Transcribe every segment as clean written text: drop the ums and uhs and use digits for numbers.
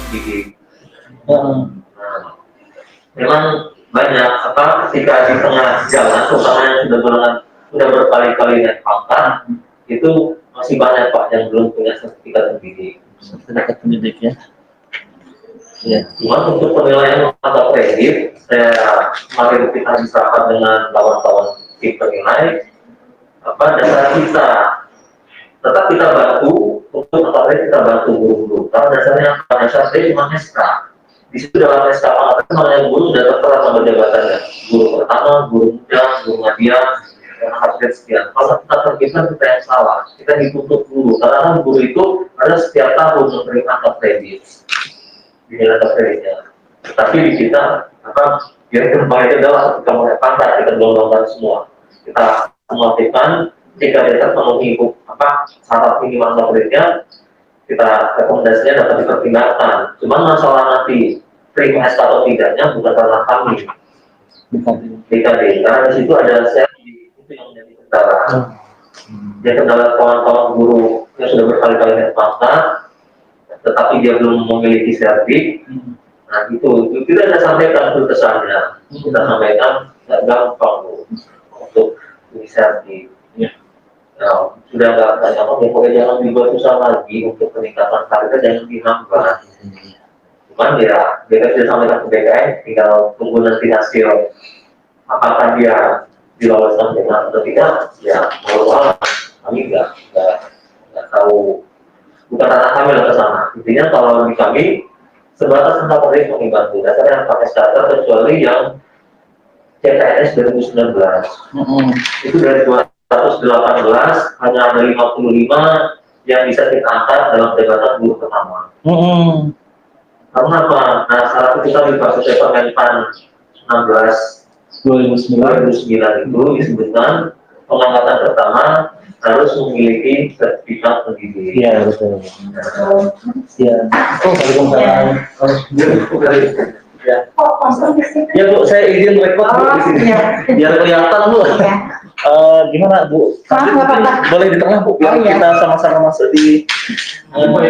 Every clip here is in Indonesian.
pendidik. Nah, memang banyak ketika di tengah jalan, terutama yang sudah berkali-kali naik pangkat, itu masih banyak Pak yang belum punya sertifikat pendidik. Sertifikat pendidik ya. Ya, cuma untuk penilaian mata kredit, mari kita disahkan dengan kawan-kawan tim penilai dasar kita. Tetap kita bantu untuk mata kredit, kita bantu guru-guru. Karena dasarnya dasar saya cuma SK. Di situ dalam SK yang guru sudah tertera sama jabatannya. Guru pertama, guru muda, guru media, dan hasil sekian. Kalau kita terkisah kita yang salah, kita ditutup guru. Karena kan guru itu ada setiap tahun menerima mata kredit. Di data kreditnya. Tapi di kita yang terbaik adalah kita mulai pangkat, kita gelontorkan semua. Kita melakukan jika kita memenuhi syarat minimal mata kreditnya, kita rekomendasinya dapat dipertimbangkan. Cuma masalah nanti terima SK atau tidaknya bukan karena kami. DKD, karena di situ ada itu yang menjadi kendala. Dia kendala kawan-kawan guru yang sudah berkali-kali naik pangkat, tetapi dia belum memiliki sertif. Nah itu kita sudah sampaikan ke sana, kita sampaikan nggak gampang untuk ini sertif. Nah, sudah nggak gampang, pokoknya jangan dibuat susah lagi untuk peningkatan karir, jangan dinambah. Cuman ya kita sudah sampaikan ke BKN, tinggal tunggu nanti hasil apakah dia diloloskan dengan atau tidak. Ya mau kami nggak tahu. Bukan karena kami ke sana. Intinya kalau di kami sebatas tentang kredit kami bantu. Dasarnya yang pakai starter kecuali yang CPNS 2019. Itu dari 218 hanya ada 55 yang bisa kita angkat dalam jabatan guru pertama. Karena apa? Nah saat itu kita di kasus Kemenpan 2009 itu disebutkan pengangkatan pertama harus memiliki sertifikat pendidik. Iya betul. Iya. Ya. Ya Bu, saya izin rekod Bu di sini. Biar kelihatan Bu. Gimana Bu? Boleh di tengah Bu, biar kita sama-sama masuk di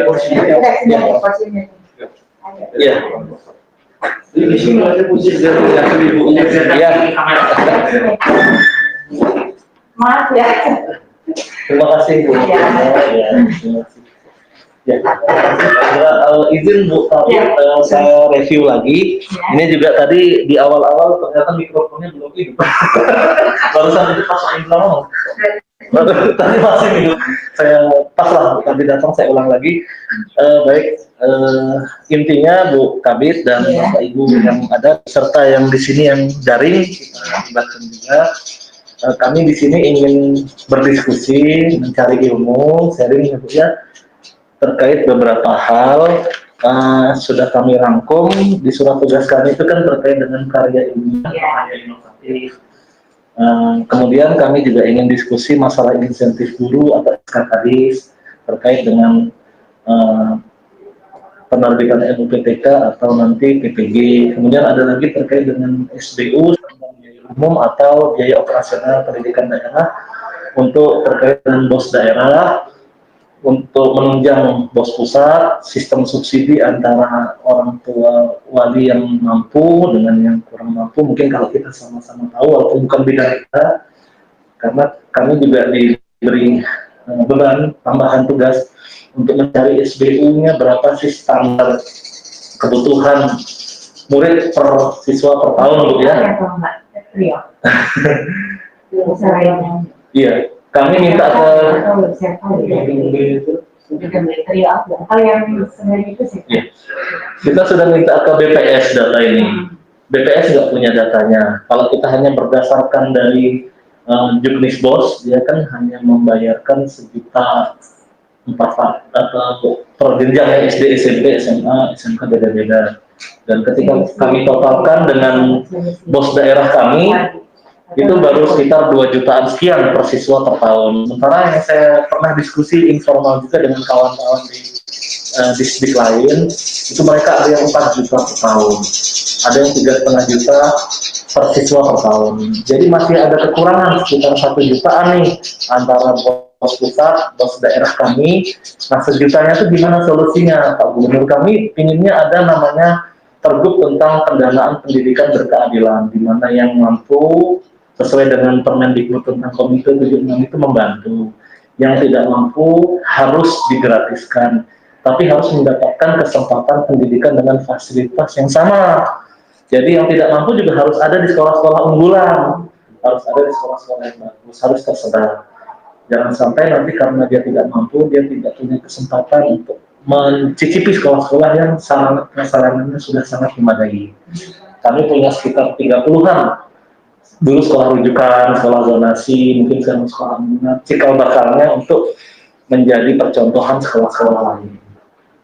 posisinya. Iya. Di sini ada posisi dari ibunya. Iya. Maaf ya. Terima kasih Bu. Ya, izin Bu, saya review lagi. Ini juga tadi di awal-awal ternyata mikrofonnya belum hidup. Barusan itu pas main ngomong. Tadi masih hidup. Saya pas lah tadi datang saya ulang lagi. Baik, intinya Bu Kabid dan Bapak Ibu yang ada serta yang di sini yang daring kita libatkan juga. Kami di sini ingin berdiskusi, mencari ilmu, sharing ya, terkait beberapa hal. Sudah kami rangkum di surat tugas kami itu kan terkait dengan karya ilmiah, karya inovatif. Kemudian kami juga ingin diskusi masalah insentif guru atau SKKDIS terkait dengan penerbitan RUPTK atau nanti PPG. Kemudian ada lagi terkait dengan SBU, umum atau biaya operasional pendidikan daerah untuk terkait dengan BOS daerah, untuk menunjang BOS pusat, sistem subsidi antara orang tua wali yang mampu dengan yang kurang mampu. Mungkin kalau kita sama-sama tahu walaupun bukan bidang kita, karena kami juga diberi beban tambahan tugas untuk mencari SBU-nya berapa sih standar kebutuhan murid per siswa per tahun Bu ya. Iya, kami minta ke kita sudah minta ke BPS data ini. BPS nggak punya datanya. Kalau kita hanya berdasarkan dari juknis BOS, dia kan hanya membayarkan 1.400.000 per jenjang SD, SMP, SMA, SMK beda-beda. Dan ketika kami totalkan dengan BOS daerah kami, itu baru sekitar 2 jutaan sekian per siswa per tahun. Sementara yang saya pernah diskusi informal juga dengan kawan-kawan di distrik lain, itu mereka ada yang 4 juta per tahun, ada yang 3,5 juta per siswa per tahun. Jadi masih ada kekurangan sekitar 1 jutaan nih antara BOS bos pusat, bos daerah kami. Nah, sejutanya itu gimana solusinya? Pak Gubernur kami pinginnya ada namanya pergub tentang pendanaan pendidikan berkeadilan, di mana yang mampu sesuai dengan Permendikbud tentang Komite 76 itu membantu. Yang tidak mampu harus digratiskan, tapi harus mendapatkan kesempatan pendidikan dengan fasilitas yang sama. Jadi yang tidak mampu juga harus ada di sekolah-sekolah unggulan, harus ada di sekolah-sekolah yang bagus, harus tersebar. Jangan sampai nanti karena dia tidak mampu, dia tidak punya kesempatan untuk mencicipi sekolah-sekolah yang sarannya sudah sangat memadai. Kami punya sekitar 30-an dulu sekolah rujukan, sekolah zonasi, mungkin sekarang sekolah minat, cikal bakalnya untuk menjadi percontohan sekolah-sekolah lain.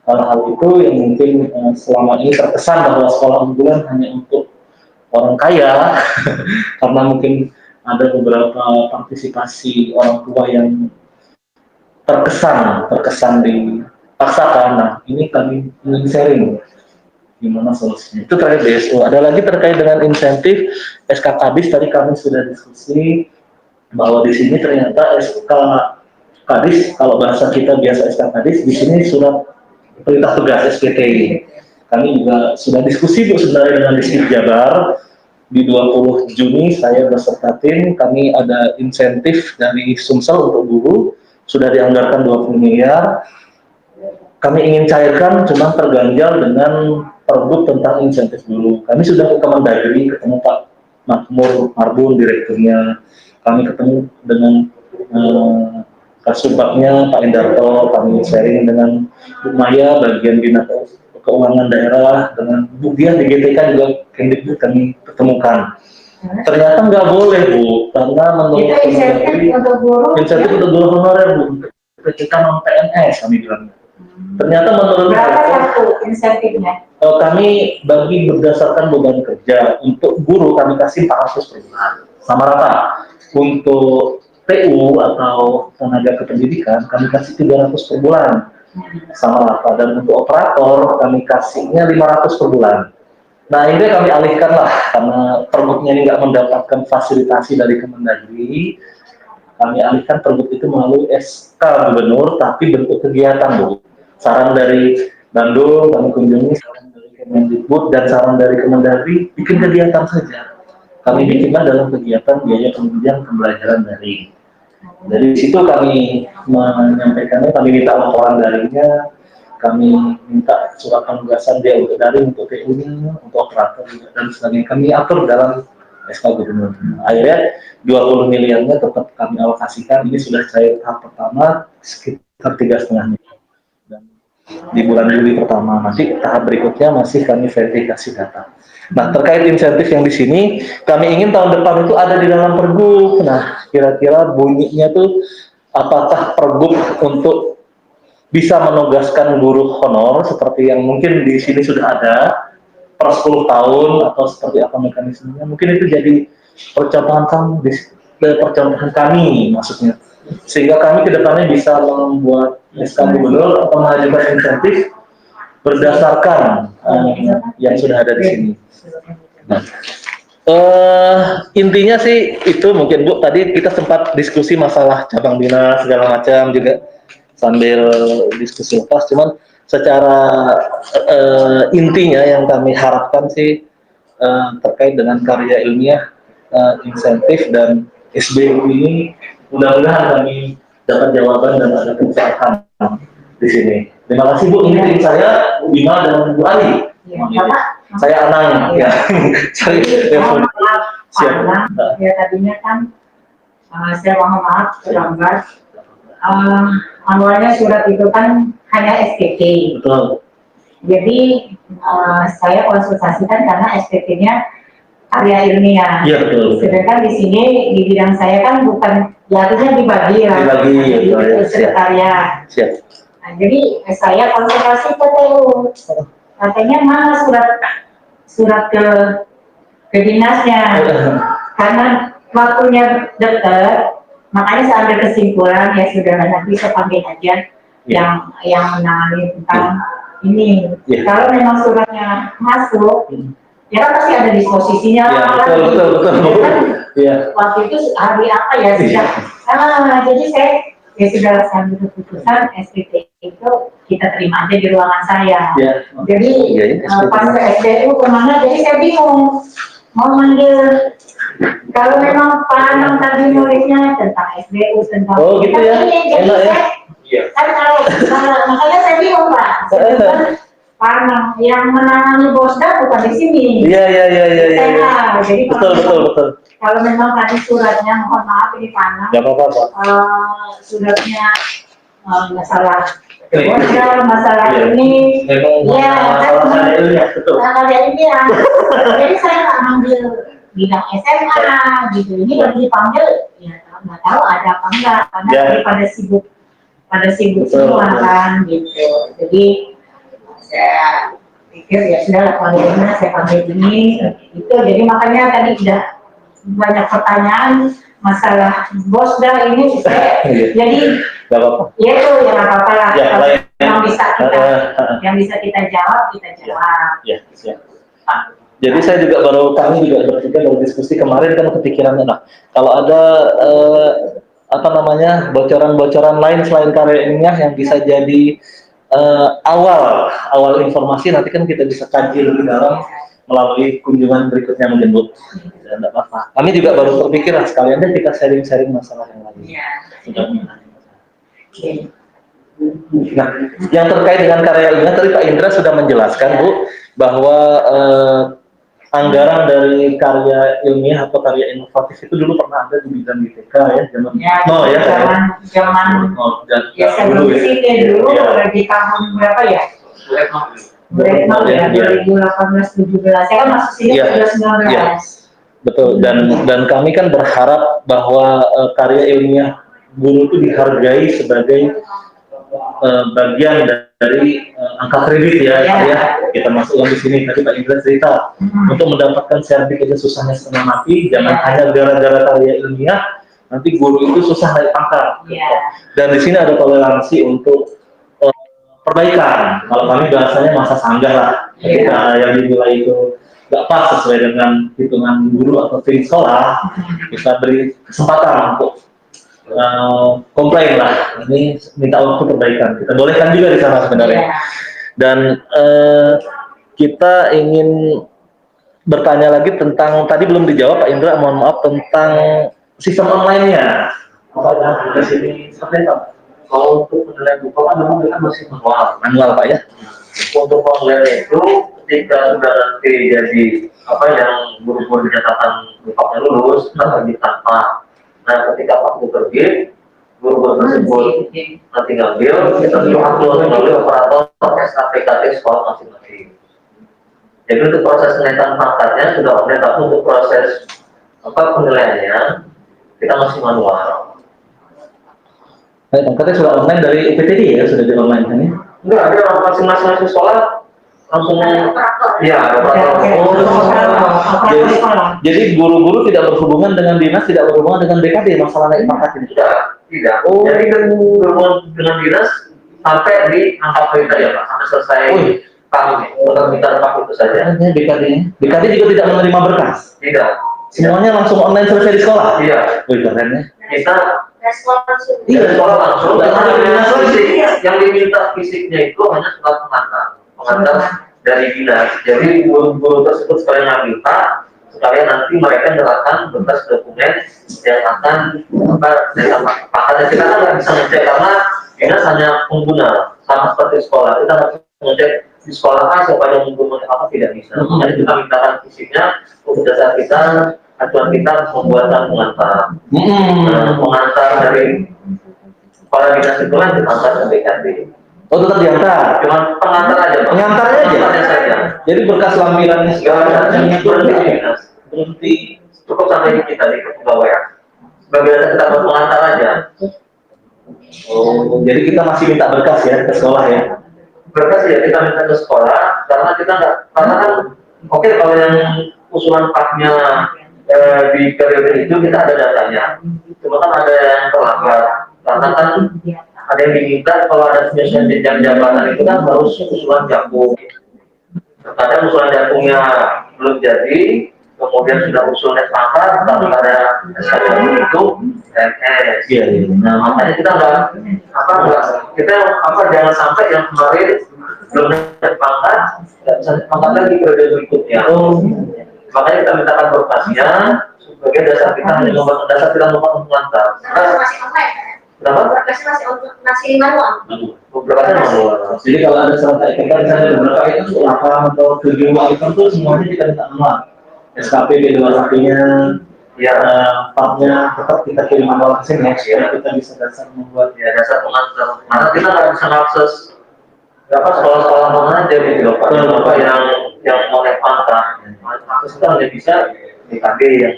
Hal-hal itu yang mungkin selama ini terkesan bahwa sekolah unggulan hanya untuk orang kaya, karena mungkin ada beberapa partisipasi orang tua yang terkesan dipaksakan. Nah, ini kami ingin sharing gimana solusinya. Itu terkait BSO. Ada lagi terkait dengan insentif SKKDIS. Tadi kami sudah diskusi bahwa di sini ternyata SKKDIS, kalau bahasa kita biasa SKKDIS, di sini surat perintah tugas SPT. Kami juga sudah diskusi sebenarnya dengan Distrik Jabar. Di 20 Juni saya beserta tim, kami ada insentif dari Sumsel untuk guru, sudah dianggarkan 20 miliar. Kami ingin cairkan, cuma terganjal dengan pergub tentang insentif guru. Kami sudah ke Kemendagri, ketemu Pak Makmur Marbun, direkturnya. Kami ketemu dengan Kasubagnya Pak Indarto, kami sharing dengan Bu Maya, bagian Dinas Keuangan Daerah, dengan Bu Dian di GTK juga kami ketemukan. Ternyata nggak boleh, Bu, karena menurut insentif untuk guru honorer, Bu, kita non PNS kami bilang. Ternyata menurut berapa satu insentifnya? Kami bagi berdasarkan beban kerja. Untuk guru kami kasih 400 per bulan, sama rata. Untuk TU atau tenaga kependidikan kami kasih 300 per bulan, sama rata. Dan untuk operator kami kasihnya 500 per bulan. Nah, ini kami alihkan lah, karena pergubnya ini nggak mendapatkan fasilitasi dari Kemendagri. Kami alihkan pergub itu melalui SK Gubernur, tapi bentuk kegiatan, Bu. Saran dari Bandung kami kunjungi, saran dari Kemendikbud dan saran dari Kemendagri, bikin kegiatan saja. Kami bikinlah dalam kegiatan biaya penunjang pembelajaran daring. Dari situ kami menyampaikannya, kami minta laporan daringnya, kami minta surat penugasan dia untuk daring, untuk TU-nya, untuk operator juga, dan sebagainya. Kami atur dalam SK Gubernur. Akhirnya 20 miliarnya tetap kami alokasikan. Ini sudah cair tahap pertama sekitar 3,5 miliar. Dan di bulan Juli pertama, nanti tahap berikutnya masih kami verifikasi data. Nah, terkait insentif yang di sini, kami ingin tahun depan itu ada di dalam pergub. Nah, kira-kira bunyinya tuh apakah pergub untuk bisa menugaskan guru honor seperti yang mungkin di sini sudah ada per 10 tahun, atau seperti apa mekanismenya? Mungkin itu jadi percontohan kami maksudnya, sehingga kami kedepannya bisa membuat SK Gubernur atau mengajukan insentif berdasarkan yang sudah ada di sini. Nah, intinya sih itu mungkin, Bu. Tadi kita sempat diskusi masalah cabang dinas segala macam juga sambil diskusi lepas. Cuman secara intinya yang kami harapkan sih terkait dengan karya ilmiah, insentif dan SBU ini, mudah-mudahan kami dapat jawaban dan ada pencerahan di sini. Terima kasih, Bu. Ini tim saya, Bu Bima dan Bu Ali. Ya, Saya Anang. Ya. Siap. Ya, tadinya kan saya mohon maaf terlambat. Awalnya surat itu kan hanya SPT. Betul. Jadi saya konsultasikan karena SPT-nya karya ilmiah. Iya, betul. Sedangkan di sini di bidang saya kan bukan, artinya dibagi lah. Dibagi, ya. Sekretariat. Siap. Nah, jadi saya konsultasi ke TU. Katanya mana surat ke dinasnya, karena waktunya dekat, makanya saya ambil kesimpulan ya sudah, nanti saya panggil aja yang menangani tentang ini. Kalau memang suratnya masuk, ya kan pasti ada disposisinya. Ya, betul. Kan, waktu itu hari apa ya, jadi saya ya sudah sambil keputusan SPT itu kita terima aja di ruangan saya. Ya. Jadi Iya, ya, SPT. pas ke SDU kemana, jadi saya bingung mau manggil. Kalau memang Pak Anang tadi nulisnya tentang SDU, tentang Oh, gitu ya? jadi Enak ya? Iya. kan makanya saya bingung Pak. Pak Anang yang menangani Bosda bukan di sini. Iya. Jadi Betul. kalau memang tadi suratnya, mohon maaf ini Pak Anang, Gak apa-apa, Pak. suratnya masalah Bosda, masalah Iya. ini, Memang ya masalah saya itu ya, betul. ada ini ya. Jadi saya nggak manggil bidang SMA gitu. Ini baru dipanggil, ya nggak tahu ada apa enggak, karena Ya. pada sibuk Betul. semua kan gitu. Jadi saya pikir ya sudah lah panggilnya saya panggil ini itu. Jadi makanya tadi udah banyak pertanyaan masalah Bosda ini saya, jadi Gak apa-apa. ya itu yang apa-apa lah. Ya, Kalau lain. yang bisa kita jawab kita jawab. Ya, siap. Jadi saya juga kami juga berpikir dari diskusi kemarin kan kepikirannya, nah kalau ada bocoran-bocoran lain selain karya ilmiah yang bisa jadi awal informasi, nanti kan kita bisa kaji lebih dalam melalui kunjungan berikutnya mungkin Bu. Ya, enggak apa-apa. Kami juga baru terpikir lah sekalian deh kita sharing-sharing masalah yang lain. Ya. Sudah. Nah, yang terkait dengan karya ilmiah tadi Pak Indra sudah menjelaskan Bu bahwa anggaran dari karya ilmiah atau karya inovatif itu dulu pernah ada di bidang ITK ya, zaman Ya sebelum sini dulu di tahun berapa ya? 2018-17. Saya kan masuk sini 2019. Iya. Betul, dan kami kan berharap bahwa karya ilmiah guru itu dihargai sebagai bagian dari angka kredit ya. Kita masukkan di sini. Tadi Pak Indra cerita untuk mendapatkan sertifikat susahnya setengah mati, jangan hanya gara-gara karya ilmiah nanti guru itu susah naik pangkat. Dan di sini ada toleransi untuk perbaikan. Kalau kami bahasanya masa sanggah lah, ketika yang dinilai itu nggak pas sesuai dengan hitungan guru atau tim sekolah, kita beri kesempatan untuk komplain lah, ini minta waktu perbaikan. Kita bolehkan juga di sana sebenarnya. Dan kita ingin bertanya lagi tentang, tadi belum dijawab Pak Indra, mohon maaf, tentang sistem online-nya. Apakah di sini seperti apa? Kalau untuk penilaian buku kan memang kita masih Manual Pak ya? Untuk online itu ketika sudah nanti jadi yang guru-guru dinyatakan bukanya lulus, kita terbit tanpa. Nah, ketika waktu terbit, guru-guru tersebut nanti ngambil, kita upload melalui operator SKPKT sekolah masing-masing. Jadi untuk proses kenaikan pangkatnya sudah online, tapi untuk proses penilaiannya kita masih manual. Pangkatnya sudah online dari UPTD ya, sudah di online kan ya? Enggak, ada masing-masing sekolah langsung ada jadi guru-guru tidak berhubungan dengan dinas, tidak berhubungan dengan BKD masalah naik pangkat ini? Tidak. Jadi kan berhubungan dengan dinas sampai di angka perintah ya Pak, sampai selesai permintaan Pak itu saja. BKD juga tidak menerima berkas? Tidak. Semuanya langsung online selesai di sekolah? Iya. Keren ya? Kita sekolah langsung. Yang diminta fisiknya itu hanya surat pengantar dari dinas. Jadi guru-guru tersebut sekalian ngambil Pak, sekalian nanti mereka menyerahkan berkas dokumen yang akan pakatnya. Kita kan nggak bisa ngecek karena dinas hanya pengguna, sama seperti sekolah. Kita nggak bisa ngecek di sekolah siapa yang menggunakan apa, tidak bisa. Jadi kita mintakan fisiknya untuk dasar kita, acuan kita membuatkan pengantar. Pengantar dari kepala dinas itu kan diantar ke BKD. Oh, tetap diantar? Cuma pengantar aja Pak. Pengantarnya aja? Pengantarnya saja. Jadi berkas lampirannya segala macamnya berhenti. Cukup sampai kita di kepegawaian. Sebagai kita buat pengantar aja. Oh, jadi kita masih minta berkas ya ke sekolah ya? Berkas ya kita minta ke sekolah, karena kita nggak, karena kan kalau yang usulan paknya di periode itu kita ada datanya. Cuma kan ada yang terlambat, karena kan ada yang diminta kalau ada penyusunan jenjang jabatan itu kan harus usulan jakung. Kadang usulan jakungnya belum jadi, kemudian sudah usulnya pangkat, tapi ada SKP itu PNS. Iya, iya. Nah, makanya kita jangan sampai yang kemarin belum dapat pangkat, nggak bisa dapat pangkat lagi periode berikutnya. Makanya kita mintakan berkasnya sebagai dasar kita mengantar. Masih online. Kenapa? Masih manual. Berkasnya manual. Jadi kalau ada serata IPK misalnya beberapa itu 8 atau 7 item tuh semuanya kita minta manual. SKP B21-nya, Ya, partnya tetap kita kirim manual ke sini ya, kita bisa dasar membuat ya dasar pengantar. Karena kita nggak bisa akses sekolah-sekolah mana aja gitu loh Pak. Apa yang mau naik pangkat, akses kita hanya bisa di KB yang.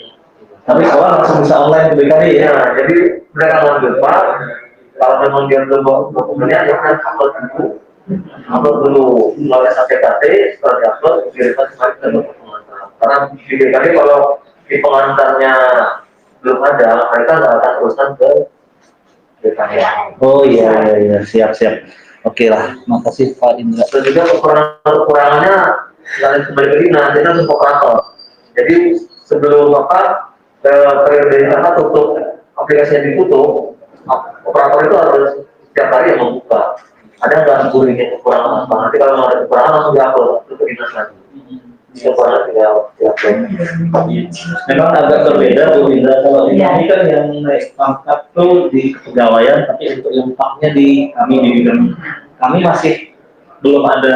tapi sekolah langsung bisa online ke BKD ya. Ya, jadi mereka ngambil Pak. Kalau memang dia belum bawa dokumennya, dia akan upload dulu melalui SKT, setelah diupload kirimkan kembali ke pengantar. Karena di BKD kalau di pengantarnya belum ada, mereka nggak akan teruskan ke BKD. Oh iya, siap. Oke lah, makasih Pak Indra. Dan juga kekurangannya yang kembali ke dinas, kita untuk operator. Jadi sebelum periode tutup aplikasinya ditutup, operator itu harus setiap hari yang membuka. Ada nggak ini kekurangan apa? Nanti kalau ada kekurangan langsung diupload ke dinas lagi. Kekurangan tinggal diupload. Memang agak berbeda Bu Indra, kalau ini kan yang naik pangkat tuh di kepegawaian, tapi untuk yang paknya di kami di bidang kami masih belum ada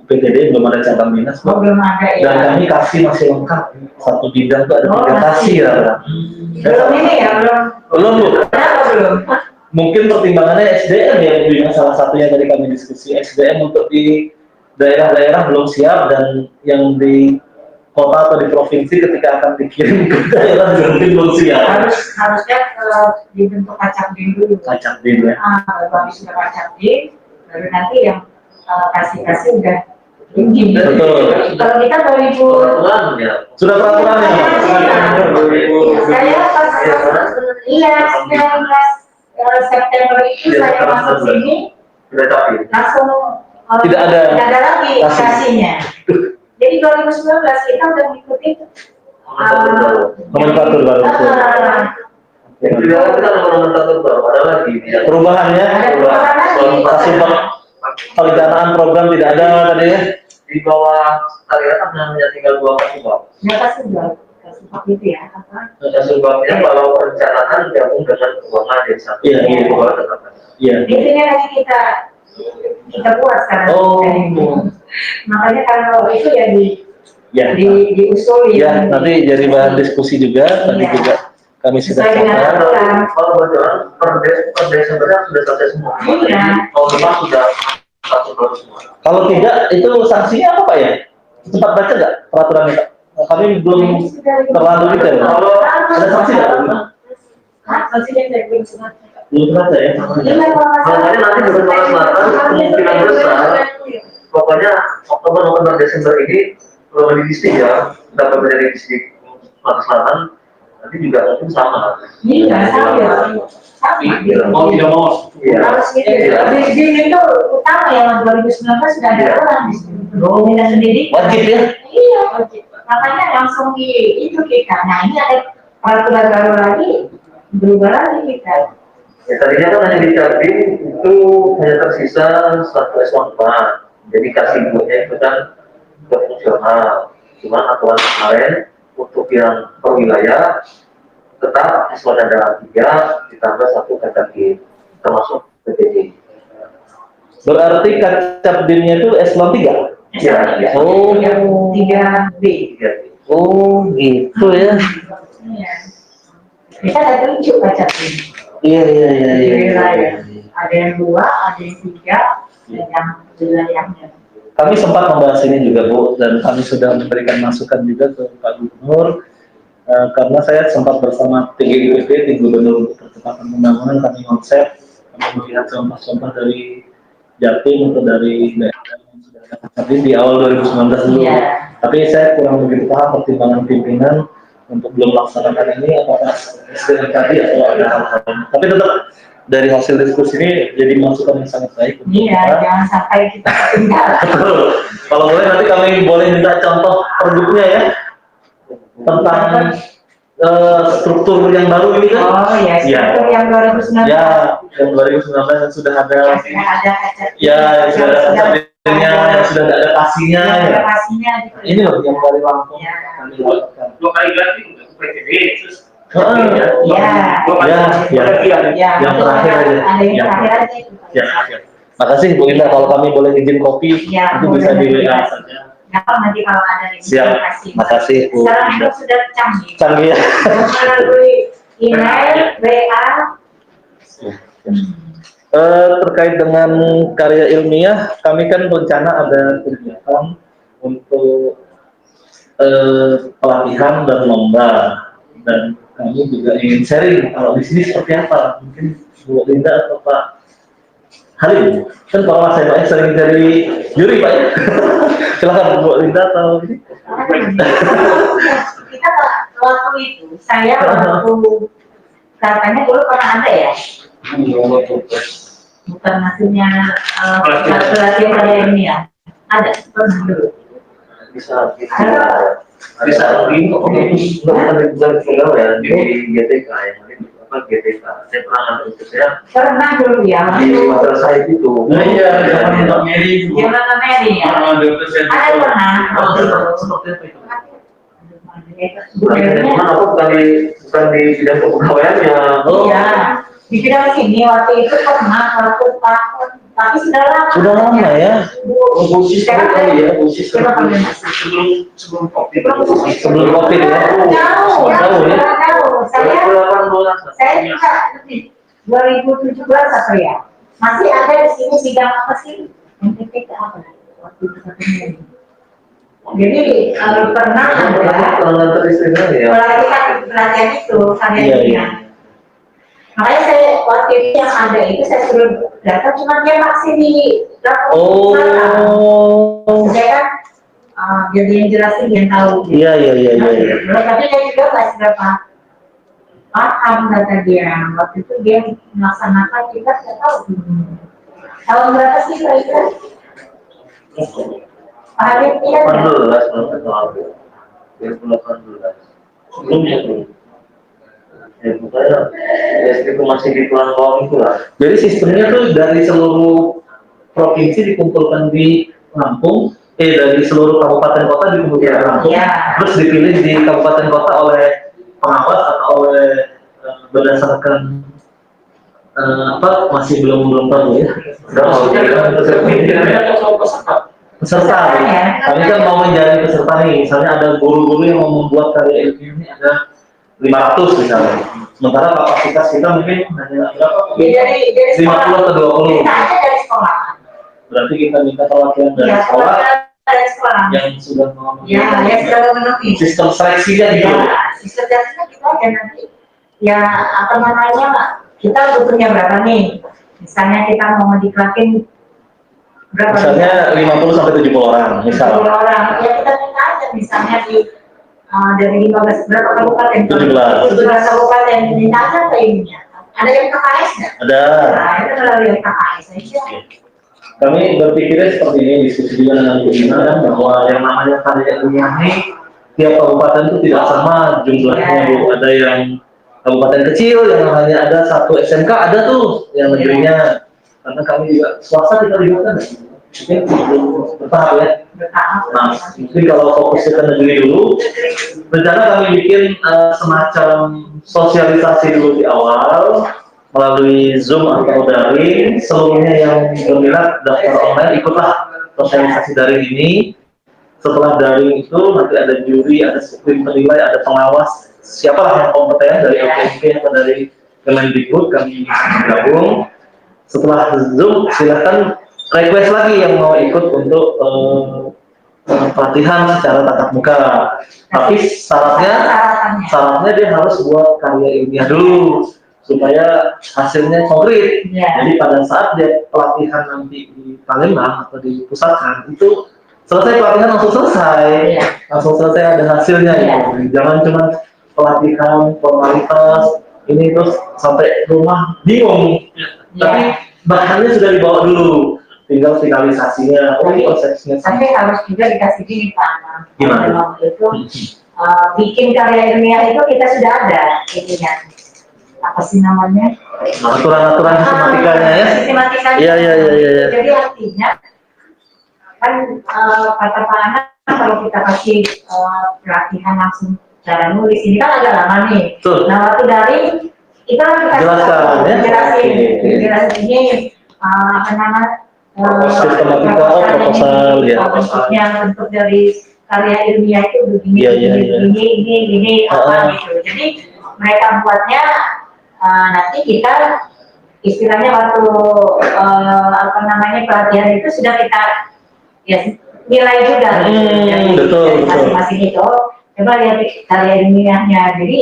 UPTD, belum ada cabang dinas, belum ada ya. dan kami kasih masih lengkap, satu bidang tuh ada 3 kasih ya. Belum ini ya, Belum Bu. Kenapa belum? Mungkin pertimbangannya SDM ya Bu Indra, salah satunya tadi kami diskusi SDM untuk di daerah-daerah belum siap, dan yang di kota atau di provinsi ketika akan dikirim ke daerah mungkin belum siap. Harusnya dibentuk kacamdin dulu. Kacamdin ya. Baru sudah kacamdin, baru nanti yang kasih udah tinggi. Betul. Kalau kita 2000 Peraturannya. Sudah peraturannya. saya pas 19 September itu saya masuk sini Sudah capek. langsung Tidak ada lagi kasihnya. Jadi 2019 kita udah mengikuti Nomenklatur baru. Yang juga kita nomenklatur baru ada lagi. Perubahannya, kasih perencanaan program tidak ada tadi ya. Di bawah karya kan namanya tinggal 2 kasubag. Ya kasih itu ya. Kasubagnya kalau perencanaan gabung dengan keuangan jadi satu. Iya. Di bawah tetap ada. Iya. Intinya lagi kita buat sekarang. Oh. Makanya kalau itu ya Ya. diusulin. Ya, nanti jadi bahan diskusi juga. Tadi Iya. juga kami sudah Sesuai dengan sampaikan. aturan. Kalau bocoran per Desembernya sudah selesai semua. Iya. Kalau memang sudah satu baru semua. Kalau tidak, itu sanksinya apa Pak ya? Sempat baca nggak peraturannya Pak? Kami belum terlalu detail. Kalau Ada sanksi nggak? Sanksinya dari belum sempat. Belum baca ya? makanya nanti di Sumatera Selatan kemungkinan besar pokoknya Oktober Desember ini kalau di distrik ya dapat menjadi distrik Sumatera Selatan nanti juga mungkin sama. Iya, sama. Mau tidak mau. Iya. Harus gitu. Di itu utama yang 2019 sudah ada orang di situ. Dinas pendidikan. Wajib ya? Iya, wajib. Makanya langsung itu kita. Nah, ini ada peraturan baru lagi, berubah lagi kita. Ya, tadinya kan hanya di Cabin itu hanya tersisa 1 S1 jadi kasih buatnya itu kan fungsional. Cuman aturan kemarin untuk yang per wilayah tetap S1 ada 3 ditambah 1 KKG termasuk PTD. Berarti Kacapdinnya itu S3? Iya. Oh. 3B. Oh, gitu ya. Iya. Kita ada 7 baca ini. Iya. Di wilayah. Ada yang 2, ada yang 3, dan yang wilayahnya. Kami sempat membahas ini juga Bu, dan kami sudah memberikan masukan juga ke Pak Gubernur, karena saya sempat bersama TGIPP, Tim Gubernur untuk Percepatan Pembangunan, kami konsep, kami melihat contoh-contoh dari Jatim atau dari daerah yang sudah ada Kacapdin di awal 2019 dulu. Iya. Tapi saya kurang begitu paham pertimbangan pimpinan untuk belum melaksanakan ini, apakah SDM tadi atau ada hal-hal lain. Tapi tetap dari hasil diskusi ini jadi masukan yang sangat baik. Iya, jangan sampai kita ketinggalan. Betul. Kalau boleh nanti kami boleh minta contoh produknya ya. tentang struktur yang baru ini kan? Oh ya, struktur yang 2019. Ya, yang 2019 yang sudah ada. Sudah ada kaca. Ya, yang sudah ada kaca yang sudah ada adaptasinya. Ya, Ya. adaptasinya gitu. Ini loh yang dari Lampung. Ya. Kami dapatkan. 2 kali ganti untuk PTB terus. Ya. Yang terakhir aja. Ada yang Ya. terakhir aja. Ya. Makasih Bu Linda, kalau kami boleh izin kopi, Ya, itu bisa boleh. di WA saja. Nanti kalau ada yang Siap. Makasih Bu. Sekarang itu sudah canggih. Canggih ya. Melalui email, WA. Terkait dengan karya ilmiah, kami kan rencana ada kegiatan untuk pelatihan dan lomba, dan kami juga ingin sharing kalau di sini seperti apa. Mungkin Bu Linda atau Pak Halim, kan kalau Mas Baik sering jadi juri Pak ya. Silakan Bu Linda atau ini. Kita waktu itu, saya waktu katanya dulu pernah ada ya, bukan maksudnya pelatihan karya ilmiah, ada pernah dulu. Bisa di GTK ya, apa GTK. Saya pernah ngambil itu saya Pernah dulu ya, di madrasah itu. Nah iya, zaman Mbak Mary itu. Gimana Mary ya? Ada pernah. Seperti apa itu? Bukan bukan di bidang kepegawaiannya. Iya, di bidang sini waktu itu pernah waktu tahun, tapi sudah lama. Sudah lama ya. Sebelum COVID. Sebelum COVID ya. Tahu ya. Saya 2018. saya juga lebih 2017 apa ya? Masih ada di sini bidang apa sih? MTPK apa? Waktu itu katanya. Jadi pernah ada pelatihan itu karya ilmiah. Makanya saya waktu itu yang ada itu saya suruh datang, cuma dia masih di dapur. Saya kan jadi yang jelasin yang tahu. Iya. Tapi dia juga nggak seberapa paham kata dia. Waktu itu dia melaksanakan kita nggak tahu. Tahun berapa sih kira-kira? Hari ini 2018. Sebelumnya tuh. Ya, pokoknya itu masih di tuan bawang itu lah. Jadi sistemnya tuh dari seluruh provinsi dikumpulkan di Lampung, dari seluruh kabupaten kota dikumpulkan di Lampung, terus dipilih di kabupaten kota oleh pengawas atau oleh berdasarkan masih belum tahu ya. Peserta, kami kan mau menjadi peserta nih. Misalnya ada guru-guru yang mau membuat karya ilmiah ini ada 500 misalnya. Sementara kapasitas kita mungkin hanya berapa? dari 50 atau 20. Kita aja dari sekolah. Berarti kita minta pelatihan dari sekolah dari sekolah. yang sudah memenuhi Yang sudah memenuhi sistem seleksinya gitu. Sistem seleksinya kita aja nanti. Ya apa namanya? Kita butuhnya berapa nih? Misalnya kita mau diklakin berapa? Misalnya 50 sampai 70 orang, misalnya. 70 orang. Ya kita minta aja misalnya dari 15 berapa kabupaten? 17 kabupaten. Minta aja ke ininya. Ada yang KKS nggak? Ada. Nah, itu melalui KKS aja. Kami berpikirnya seperti ini, diskusi juga dengan Bu Ina kan, bahwa yang namanya karya ilmiah ini tiap kabupaten itu tidak sama jumlahnya Bu. Ada yang kabupaten kecil yang hanya ada 1 SMK, ada tuh yang negerinya. Karena kami juga swasta kita libatkan. Mungkin bertahap ya. Nah, mungkin kalau fokusnya ke negeri dulu, rencana kami bikin semacam sosialisasi dulu di awal melalui Zoom atau daring. Seluruhnya yang berminat daftar online ikutlah sosialisasi daring ini. Setelah daring itu nanti ada juri, ada tim penilai, ada pengawas. Siapalah yang kompeten dari LPMP atau dari Kemendikbud, kami gabung. Setelah Zoom silakan request lagi yang mau ikut untuk pelatihan secara tatap muka. Tapi syaratnya dia harus buat karya ilmiah dulu supaya hasilnya konkret. Jadi pada saat dia pelatihan nanti di Palembang atau di Pusatkan itu selesai pelatihan langsung selesai ada hasilnya gitu. Jangan cuma pelatihan formalitas ini terus sampai rumah bingung. Tapi bahannya sudah dibawa dulu, tinggal finalisasinya, konsepsinya. Tapi harus juga dikasih gini Pak. Gimana? Itu bikin karya ilmiah itu kita sudah ada itunya. Apa sih namanya? Aturan-aturan sistematikanya ya. Sistematikanya. Iya, iya, iya, iya. Jadi artinya kan kata Pak Anak kalau kita kasih pelatihan langsung cara nulis ini kan agak lama nih. Betul. Nah waktu dari kita kasih Jelaskan, ya. jelasin ini apa namanya Sistematika proposal ya. bentuknya bentuk dari karya ilmiah itu begini Iya, iya, iya. gini apa gitu. Jadi mereka buatnya nanti kita istilahnya waktu apa namanya pelatihan itu sudah kita ya nilai juga dari betul. masing-masing itu. Coba lihat karya ilmiahnya, jadi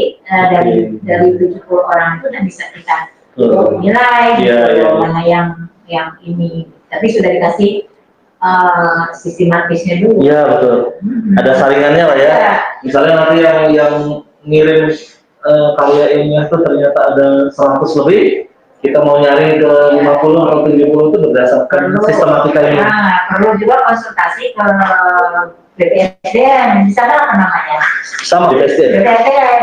dari 70 orang itu udah bisa kita nilai mana yang ini. Tapi sudah dikasih sistematisnya dulu. Iya betul. Ada saringannya lah ya. Misalnya nanti yang ngirim karya ilmiah itu ternyata ada 100 lebih, kita mau nyari ke 50 atau 70 itu berdasarkan sistematika ini. Nah, perlu juga konsultasi ke BPSDM, di sana apa namanya? Sama BPSDM. BPSDM.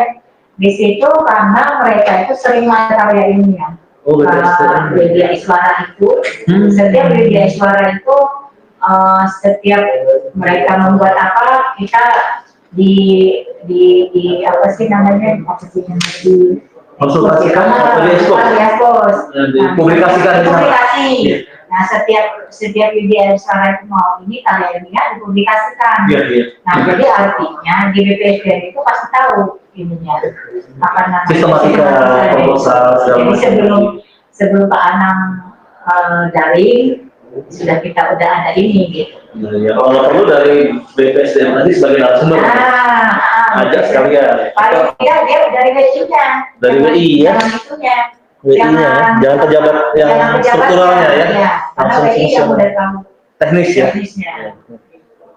Di situ karena mereka itu sering ada karya ilmiah. Oh BPSDM. Media Iswara itu, setiap media Iswara itu setiap mereka membuat apa, kita di apa sih namanya, apa sih yang di Konsultasikan atau diekspos, dipublikasikan di sana. publikasi. Nah setiap media Iswara itu mau ini karya ilmiah dipublikasikan. Iya, iya. Nah jadi artinya di BPSDM itu pasti tahu ininya apa namanya Sistematika proposal. jadi sebelum Pak Anang daring sudah kita udah ada ini gitu. Ya, kalau perlu dari BPSDM nanti sebagai narasumber. Ajak sekalian. Paling tidak dia dari WI-nya. Dari WI ya. Jangan itunya. WI-nya, jangan pejabat yang strukturalnya ya. Karena Langsung WI yang udah tahu teknis ya. teknisnya.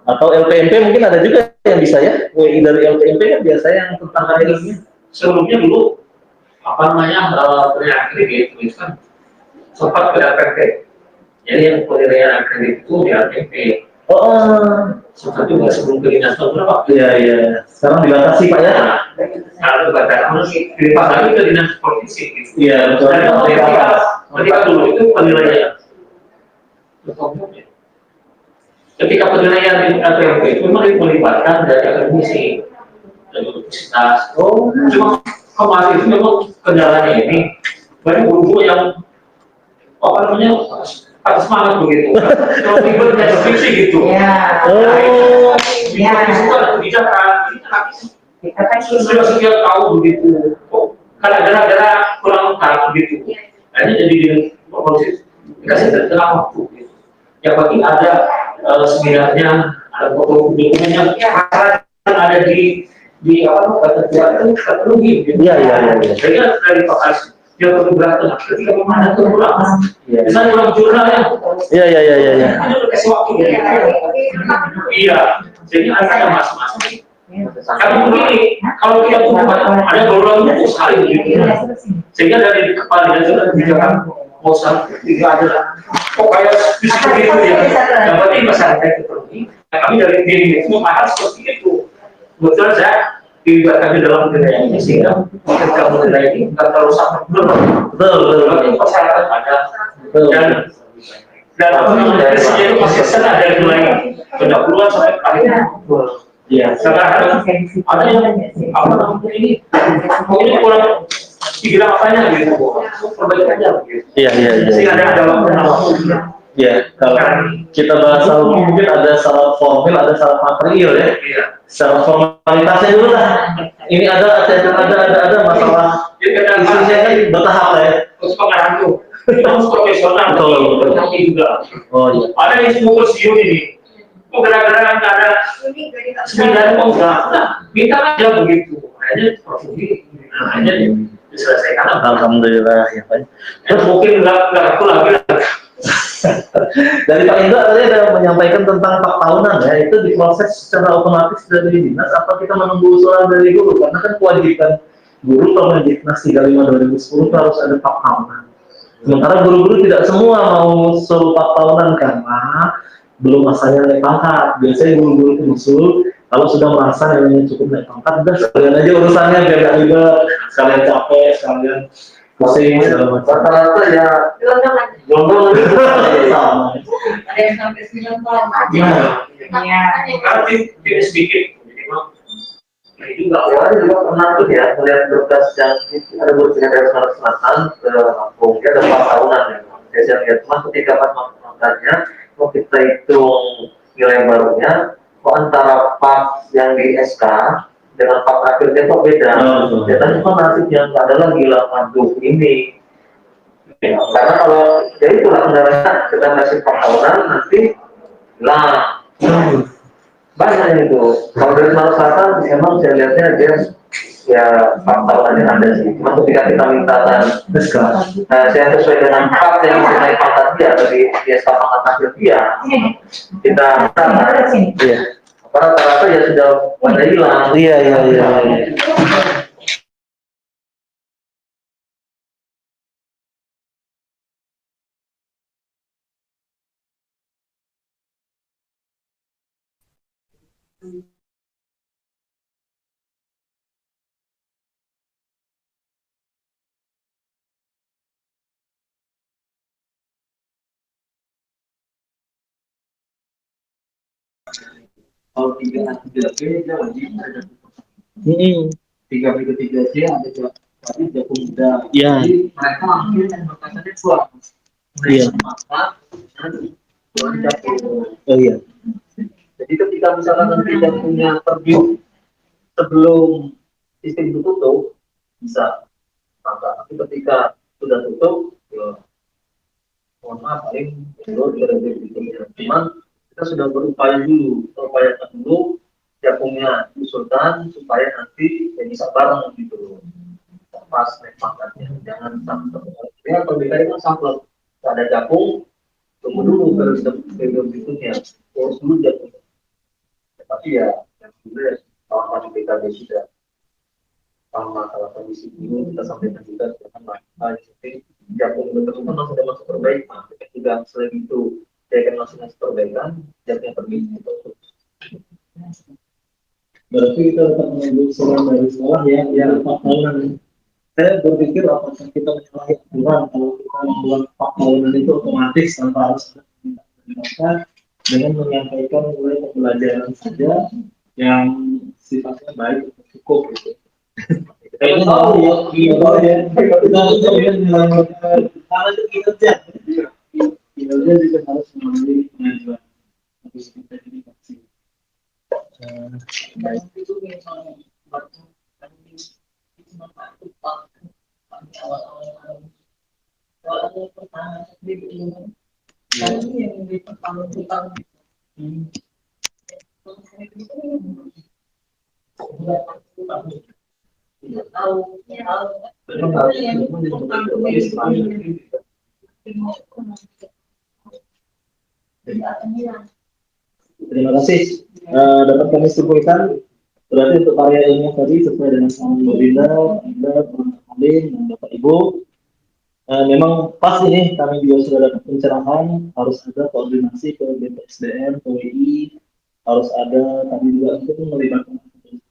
Atau LPMP mungkin ada juga yang bisa ya. WI dari LPMP kan biasanya yang tentang karya ilmiah. Sebelumnya dulu apa namanya penilaian akredit itu kan sempat ke LPMP. Jadi yang penilaian akredit itu di LPMP. Sempat juga sebelum ke dinas berapa? Iya iya. Sekarang dibatasi Pak ya. Kalau dibatasi harus dilipat lagi ke dinas provinsi. Gitu. Iya betul. Ketika dulu itu penilaian. Ketika penilaian di LPMP itu memang melibatkan dari akademisi, dari universitas. Cuma kemarin itu memang kendalanya ini banyak guru-guru yang apa namanya atas semangat begitu. Kalau ribetnya skripsi gitu. Ya. Ya. Itu ada kebijakan. Kita kan Sudah sekian tahun begitu. Karena gara-gara kurang lengkap begitu. Akhirnya jadi dikasih tengah waktu. Gitu. Yang penting ada seminarnya, ada foto dokumennya, ada di apa ketentuan itu terpenuhi. Iya iya iya. Sehingga dari Pak dia perlu berantem ketika mana kurang. Misalnya kurang jurnal ya. Iya iya iya iya. Hanya kasih waktu ya. Iya. Jadi ada masing-masing. Kami begini, kalau kita tuh ada beberapa buku sekali gitu. Sehingga dari kepala dinas kebijakan mau tidak ada kok kayak seperti itu ya. Yang penting masyarakat itu terpenuhi. Kami dari diri itu memahami seperti itu. Kebetulan saya dilibatkan di dalam budaya ini sehingga ketika budaya ini bukan terlalu sangat betul masyarakat ada dan apa namanya dari sejauh masih sana dari mulai pendahuluan sampai paling ya sekarang ada yang apa namanya ini kurang dibilang apanya gitu perbaikan aja gitu iya sehingga ada waktu ya kalau kita bahasa hukum mungkin ada syarat formil ada syarat material ya. Secara formalitasnya dulu lah. Ini ada masalah. Isinya kan bertahap lah ya. Terus pengarang tuh, kita harus profesional. Betul. Juga. Oh iya. Ada yang semua siun ini. Kok gara-gara nggak ada sembilan mau nggak? Minta aja begitu. Akhirnya profesi. Akhirnya diselesaikan. Alhamdulillah ya Pak. Terus mungkin nggak aku lagi. Dari Pak Indra tadi ada menyampaikan tentang 4 tahunan ya, itu diproses secara otomatis dari dinas apa kita menunggu usulan dari guru, karena kan kewajiban guru Permendiknas 35/2010 harus ada 4 tahunan. Sementara guru-guru tidak semua mau usul 4 tahunan karena belum masanya naik pangkat. Biasanya guru-guru itu usul Kalau sudah merasa yang cukup naik pangkat, udah sekalian aja urusannya biar nggak ribet, sekalian capek, sekalian pusing segala macam. Rata-rata ya Gelondongan. gelombang itu Sama. Ada yang sampai 9 tahun. Iya. Berarti tidak sedikit. Nah, itu nggak boleh juga pernah tuh ya melihat berkas yang itu ada berkas dari Sumatera Selatan ke Lampung, dia ada 4 tahunan ya. Saya lihat cuma ketika pas makanya, kalau kita hitung nilai barunya, kok antara pas yang di SK dengan pas akhirnya kok beda. Ternyata cuma nasibnya nggak ada lagi lah, aduh ini. Ya, karena kalau ya itulah kendalanya kita kasih 4 tahunan nanti hilang. Banyak itu. Kalau dari Sumatera Selatan memang saya lihatnya dia ya 4 tahun aja ada sih. Cuma ketika kita minta dan saya sesuai dengan hak yang naik pangkat dia dari dia sama pangkat dia, kita minta Iya. rata-rata ya sudah pada hilang. Iya. Kalau 3A dia wajib ada Hmm. 3B3C ada wajib jago muda. Iya. Jadi mereka ambil yang berkasnya kuat. Iya. Maka buat jago. Oh iya. Jadi ketika misalkan nanti jagungnya terbit sebelum sistem itu tutup bisa maka tapi ketika sudah tutup ya mohon maaf paling belum gitu. Cuman kita sudah berupayakan dulu jagungnya usulkan supaya nanti ya bisa bareng gitu pas naik pangkatnya jangan sampai ya perbedaan itu sampai ada jagung tunggu dulu periode berikutnya urus dulu jagung tapi ya sebenarnya kalau PKB sudah sama masalah kondisi ini kita sampaikan juga dengan seperti jagung betul kan masih ada masa perbaikan juga selain itu saya akan masih ngasih perbaikan jadinya pergi itu Berarti kita tetap menunggu surat dari sekolah ya 4 tahunan. Saya berpikir apakah kita menyalahi aturan kalau kita membuat 4 tahunan itu otomatis tanpa harus ada permintaan dengan menyampaikan mulai pembelajaran saja yang sifatnya baik atau cukup gitu. Kita tahu ya, kita harus menyelamatkan karena itu kinerja. Kinerja juga harus melalui pengajuan. Habis kita jadi vaksin. Terima kasih. Dapat kami simpulkan berarti untuk karya ilmiah tadi sesuai dengan saran Bu Linda, Anda, Bang Alim, dan Bapak Ibu. Memang pas ini kami juga sudah dapat pencerahan harus ada koordinasi ke BPSDM, ke WI, harus ada tadi juga untuk melibatkan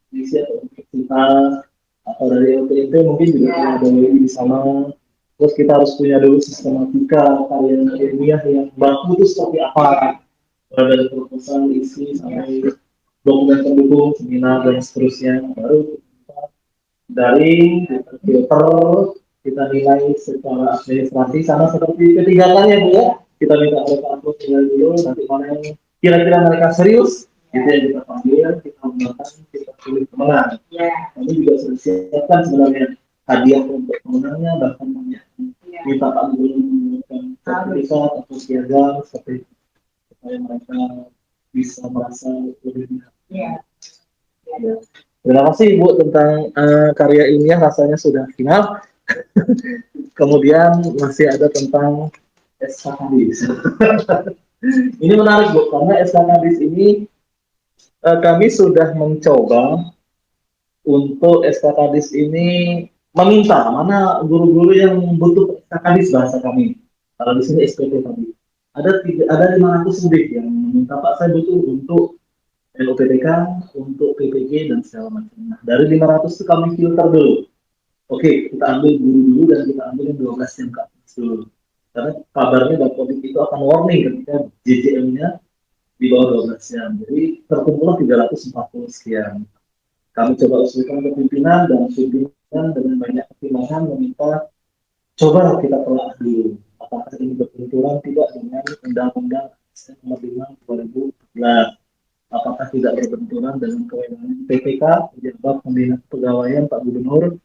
komisi atau universitas atau dari LPMP mungkin juga ada WI di sana. Terus kita harus punya dulu sistematika karya ilmiah yang baku itu seperti apa. Dari proposal, isi, sampai dokumen pendukung, seminar, dan seterusnya. Baru kita dari filter, kita nilai secara administrasi, sama seperti ketiga kali ya Bu ya. Kita minta mereka upload nilai dulu, nanti mana yang kira-kira mereka serius, itu yang kita panggil, kita menggunakan, kita pilih pemenang. Kami juga sudah siapkan sebenarnya hadiah untuk pemenangnya, bahkan banyak minta Pak Gubernur memberikan sertifikat atau piagam seperti itu supaya mereka bisa merasa lebih Iya. Terima kasih Bu tentang karya ilmiah rasanya sudah final. Kemudian masih ada tentang SK Kadis. Ini menarik Bu karena SK Kadis ini kami sudah mencoba untuk SK Kadis ini meminta mana guru-guru yang butuh SK Kadis bahasa kami. Kalau di sini SPP tadi. Ada 500 lebih yang meminta Pak saya butuh untuk LUPTK, untuk PPG dan segala macam. Nah, dari 500 itu kami filter dulu. Oke, kita ambil guru dulu dan kita ambil yang 12 yang ke atas dulu. Karena kabarnya Dapodik itu akan warning ketika JJM-nya di bawah 12 jam. Jadi terkumpul 340 sekian. Kami coba usulkan ke pimpinan dan pimpinan dengan banyak pertimbangan meminta coba kita telah dulu apakah ini berbenturan tidak dengan Undang-Undang Nomor 5 2014. Apakah tidak berbenturan dengan kewenangan PPK pejabat pembina kepegawaian Pak Gubernur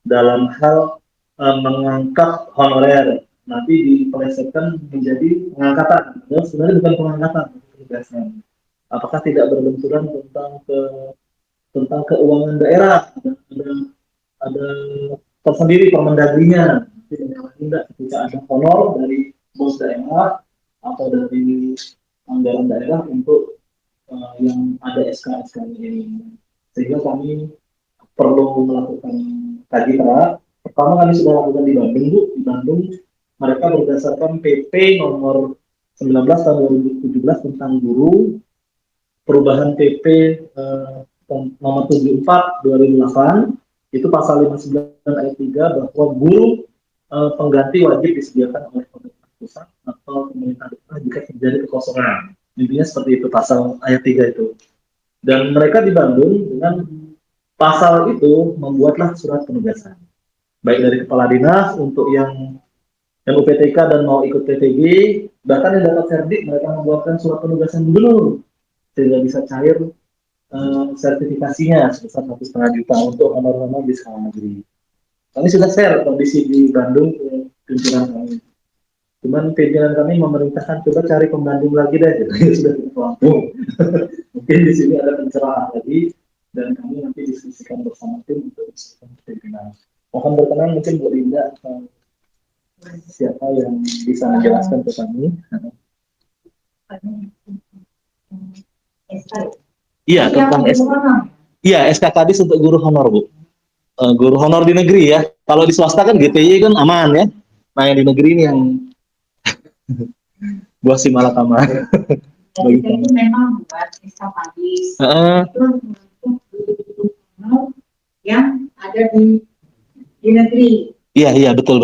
dalam hal mengangkat honorer nanti dipelesetkan menjadi pengangkatan. Sebenarnya bukan pengangkatan, penugasan. Apakah tidak berbenturan tentang keuangan daerah? Ada tersendiri Permendagrinya. Tidak ketika ada honor dari bos daerah atau dari anggaran daerah untuk yang ada SK-SK ini, sehingga kami perlu melakukan kaji terak. Pertama kami sudah lakukan di Bandung, Bu. Di Bandung mereka berdasarkan PP nomor 19 tahun 2017 tentang guru, perubahan PP nomor 74 2008, itu pasal 59 ayat 3 bahwa guru pengganti wajib disediakan oleh pemerintah pusat atau pemerintah daerah jika terjadi kekosongan. Intinya seperti itu pasal ayat 3 itu. Dan mereka di Bandung dengan pasal itu membuatlah surat penugasan. Baik dari kepala dinas untuk yang UPTK dan mau ikut PTG, bahkan yang dapat serdik mereka membuatkan surat penugasan gubernur sehingga bisa cair sertifikasinya sebesar 1,5 juta untuk honor-honor di sekolah negeri. Kami sudah share kondisi di Bandung ke pimpinan kami. Cuman pimpinan kami memerintahkan coba cari pembanding lagi deh, sudah tidak mampu. Mungkin di sini ada pencerahan lagi dan kami nanti diskusikan bersama tim untuk diskusikan pimpinan. Mohon berkenan mungkin Bu Linda siapa yang bisa menjelaskan ke kami. Iya tentang iya SK Kadis untuk guru honor Bu. Guru honor di negeri ya. Kalau di swasta kan GPY kan aman ya. Nah yang di negeri ini yang buah si malakama. Jadi itu memang buat SK Kadis. Itu yang ada di negeri. Iya betul.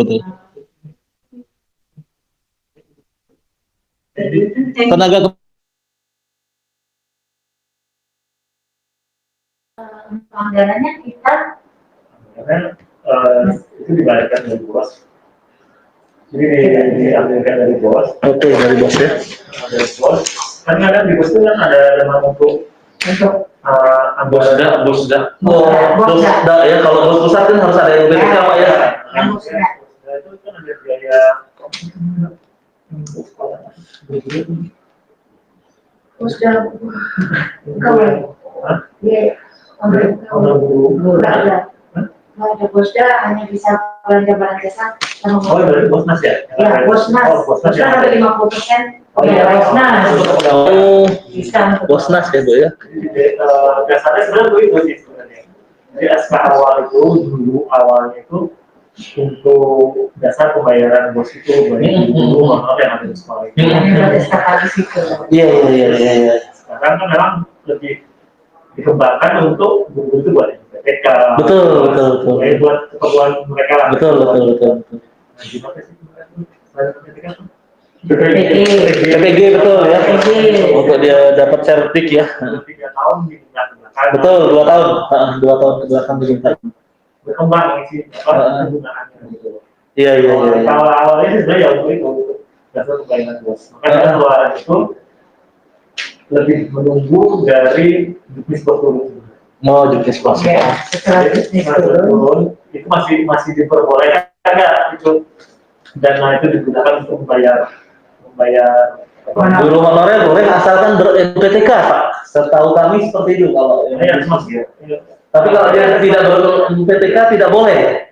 Tenaga anggarannya kita itu dibalikkan dari bos. Jadi diambilkan dari bos. Oke, dari bos ya. Dari bos. Karena kan di bos itu kan ada nama untuk anggota bosda. Bosda ya, kalau bos pusat kan harus ada yang BPK Pak ya. yang bosda Itu kan ada biaya bosda kalau ya nggak ada bosda hanya bisa belanja sama oh dari bosnas ya? Ya, bosnas. Bosnas ada 50%. Oh ya, bosnas. Bisa. Bosnas ya Bu ya. Dasarnya sebenarnya begitu sih sebenarnya. Jadi SK awal itu dulu awalnya itu untuk dasar pembayaran bos itu banyak dulu honor yang ada di sekolah itu. Iya. Sekarang kan memang lebih dikembangkan untuk guru itu buat PPK. Betul. Jadi buat keperluan mereka lah. Betul. Nah, gimana sih PPK? PPG betul ya. Untuk dia dapat sertif ya. 3 tahun di belakang. Betul, 2 tahun. 2 tahun ke belakang diminta. Berkembang sih penggunaannya gitu. Iya. Kalau awalnya sih sebenarnya ya untuk itu dasar pembayaran bos. Makanya keluaran itu lebih menunggu dari bisnis turun. Mau juknis bos. Ya, setelah bisnis turun itu masih diperbolehkan nggak itu dana itu digunakan untuk membayar Guru honorer boleh asalkan ber-PTK Pak. Setahu kami seperti itu kalau ya masih ya. Tapi kalau dia tidak ber-PTK tidak boleh.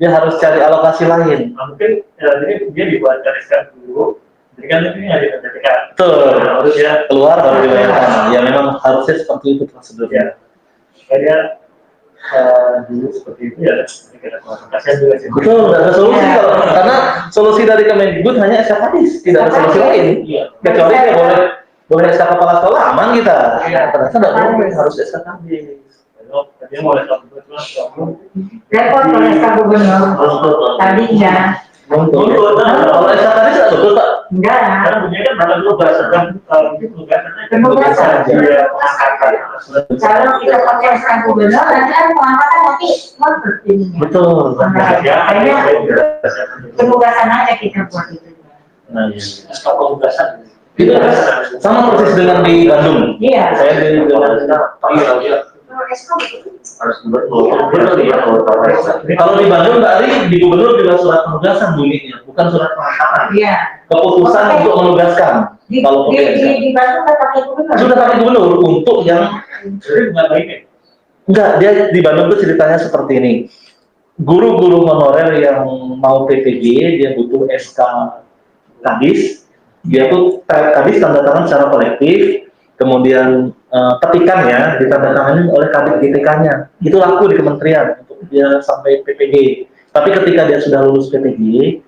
Dia harus cari alokasi lain. Nah, mungkin jadi dia dibuatkan SK dulu. Jadi kan ini ada PPK. Betul. Harus dia Keluar baru dibayarkan. Ya memang harusnya seperti itu prosedurnya. Kayak dulu seperti itu ya kita konsultasi juga sih. Betul, nggak ada solusi kalau karena solusi dari Kemendikbud hanya SK Kadis, tidak ada solusi lain. Iya. Kecuali dia boleh boleh SK kepala sekolah aman kita. Ternyata nggak boleh, harus SK Kadis. Dia mau lihat Repot kalau SK gubernur. Tadinya Kalau SK Kadis nggak betul Pak. enggak. karena punya kan ada tugasan kan Penugasan. Iya. Kalau kita pakai SK gubernur, nanti kan pengangkatan nanti ngotot ini. Betul. Kayaknya penugasan aja kita buat itu. Nah, iya. Penugasan. Itu sama persis dengan di Bandung. Iya. Saya di Kalau SK Harus gubernur ya kalau tahu SK. Kalau di Bandung Mbak Ari, di gubernur juga surat penugasan bunyinya, bukan surat pengangkatan. Iya. Keputusan untuk menugaskan. Kalau Di Bandung nggak pakai gubernur. sudah pakai gubernur untuk yang Jadi bukan baiknya. enggak, dia di Bandung tuh ceritanya seperti ini. Guru-guru honorer yang mau PPG, dia butuh SK Kadis. Dia tuh Kadis tanda tangan secara kolektif, kemudian petikannya ditandatangani oleh Kadis GTK-nya. Itu laku di kementerian untuk dia sampai PPG. Tapi ketika dia sudah lulus PPG,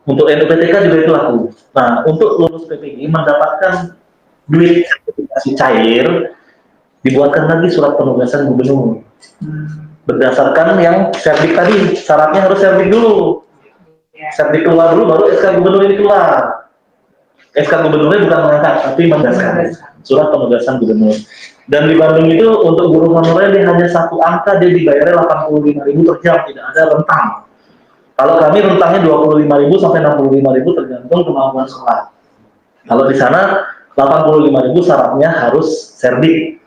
untuk NUPTK juga itu laku. Nah, untuk lulus PPG mendapatkan duit sertifikasi cair, dibuatkan lagi surat penugasan gubernur. Berdasarkan yang serdik tadi, syaratnya harus serdik dulu. Serdik keluar dulu, baru SK gubernur ini keluar. SK gubernurnya bukan mengangkat, tapi menegaskan surat penugasan gubernur. Dan di Bandung itu untuk guru honorer dia hanya satu angka, dia dibayarnya 85.000 per jam, tidak ada rentang. Kalau kami rentangnya 25.000 sampai 65.000 tergantung kemampuan sekolah. Kalau di sana 85.000 syaratnya harus serdik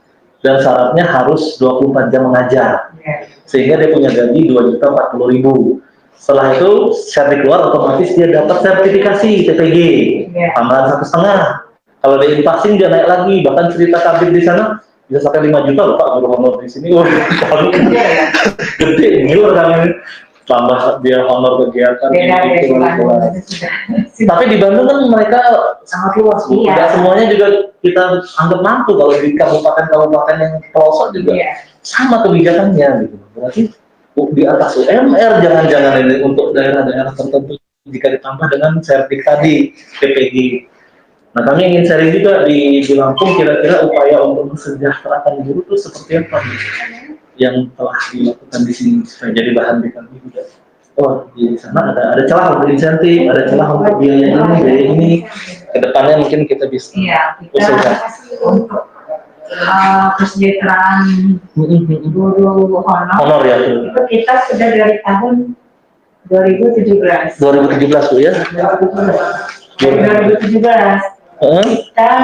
dan syaratnya harus 24 jam mengajar, sehingga dia punya gaji 2.040.000. Setelah itu sertif keluar, otomatis dia dapat sertifikasi TPG tambahan 1,5. Kalau dia passing dia naik lagi, bahkan cerita kabin di sana bisa sampai 5 juta loh Pak guru honor di sini. Wah, gede gila kan ini. Tambah dia honor kegiatan ini. Tapi di Bandung kan mereka sangat luas, Bu. Tidak semuanya juga kita anggap mampu. Kalau di kabupaten-kabupaten yang pelosok juga sama kebijakannya gitu. Berarti di atas UMR jangan-jangan ini untuk daerah-daerah tertentu jika ditambah dengan sertik tadi PPG. Nah, kami ingin sharing juga di Lampung kira-kira upaya untuk mensejahterakan guru itu seperti apa yang telah dilakukan di sini supaya jadi bahan di kami juga. Oh, di sana ada celah untuk insentif, ada celah untuk biaya ini. Kedepannya mungkin kita bisa. Iya, kita untuk kesejahteraan guru honor ya. Itu kita sudah dari tahun 2017. 2017 Bu ya? 2017 kita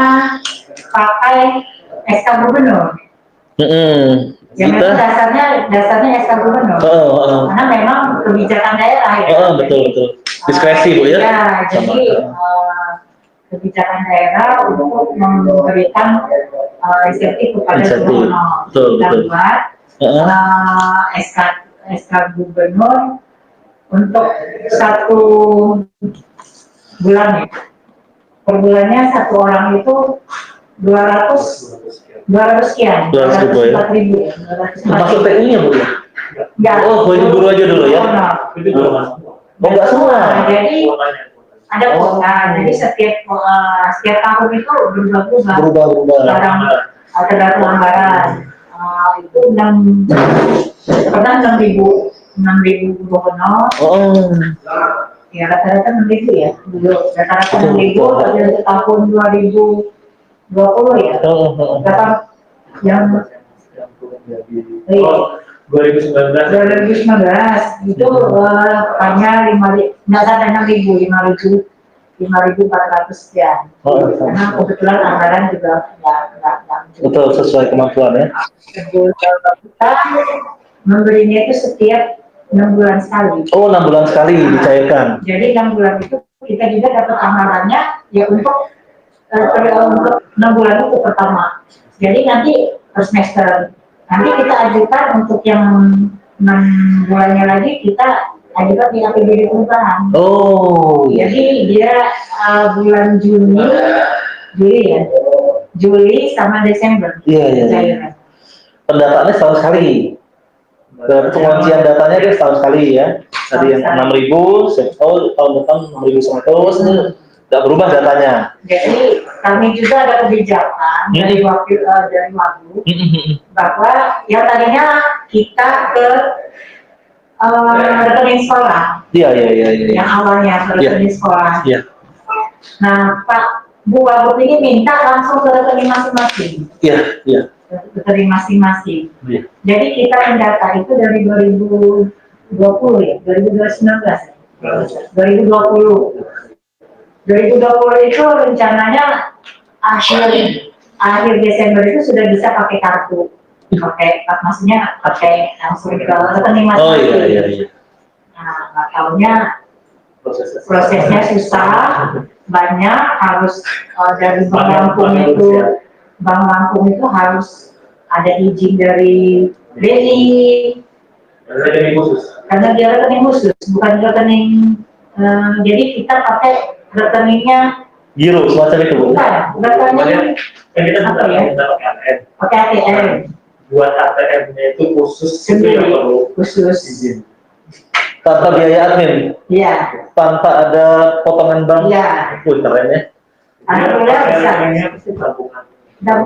pakai SK Gubernur. Yang memang dasarnya SK Gubernur. Karena memang kebijakan daerah ya. Betul. Diskresi Bu ya? Ya, jadi kebijakan daerah untuk memberikan insentif kepada guru honor. Kita buat SK Gubernur untuk 1 bulan ya. Per bulannya 1 orang itu 200 sekian. 204.000. Termasuk TU-nya Bu ya? Ya. Oh, guru aja dulu ya? Oh, enggak semua. Jadi ada kuota, jadi setiap tahun itu berubah-ubah. Tergantung anggaran. Itu 6.000 guru honor. Ya rata-rata 6.000 ya. Dulu rata-rata 6.000 pada tahun 2020 ya. Berapa yang 2019 itu hanya 5.400 sekian. Karena kebetulan anggaran juga nggak betul sesuai kemampuan ya. Kita memberinya itu setiap 6 bulan sekali. Oh, 6 bulan sekali dicairkan. Jadi 6 bulan itu kita juga dapat anggarannya ya untuk 6 bulan itu pertama. Jadi nanti per semester. Nanti kita ajukan untuk yang 6 bulannya lagi kita ajukan di APBD perubahan. Oh. Jadi dia bulan Juli sama Desember. Iya. Pendataannya setahun sekali. Penguncian datanya dia setahun sekali ya. Tadi yang 6.000, tahun depan 6.100, nggak berubah datanya. Jadi kami juga ada kebijakan dari wakil dari Wagub bahwa yang tadinya kita ke rekening sekolah, Iya, iya, iya, iya. yang awalnya ke rekening sekolah. Iya. Nah, Bu Wagub ini minta langsung ke rekening masing-masing. Iya, iya. Rekening masing-masing. Iya. Jadi kita mendata itu dari 2020 ya, 2019 ya. 2020. 2020 itu rencananya akhir Desember itu sudah bisa pakai kartu. Maksudnya pakai langsung ke rekening masing-masing. Oh iya, iya, iya. Nah, nggak taunya prosesnya susah, banyak harus dari Bank Lampung itu harus ada izin dari BNI, Rekening khusus. karena dia rekening khusus, bukan rekening. Jadi kita pakai rekeningnya Giro semacam itu, Bu. bukan rekening Kan kita Apa juga ya? minta pakai ATM. pakai ATM Buat ATM-nya itu khusus sendiri, itu yang perlu khusus. izin. Tanpa biaya admin, Iya, tanpa ada potongan bank. iya. Wih, keren ya. Alhamdulillah bisa. Rekeningnya itu tabungan. Dan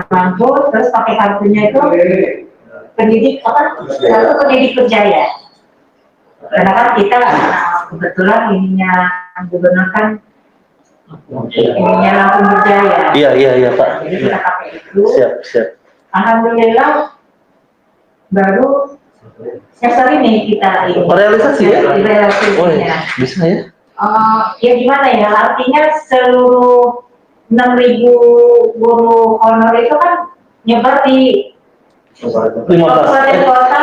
mampu, terus pakai kartunya itu pendidik kartu pendidik berjaya. Karena kan kita kebetulan ininya gubernur kan ininya Lampung Berjaya. Iya, iya, iya, Pak. Jadi kita pakai itu. Siap, siap. Alhamdulillah baru semester ini kita ini Realisasi ya? Oh, realisasinya. iya. Bisa ya? Ya gimana ya, artinya seluruh 6.000 guru honor itu kan nyebar di 15. kabupaten kota,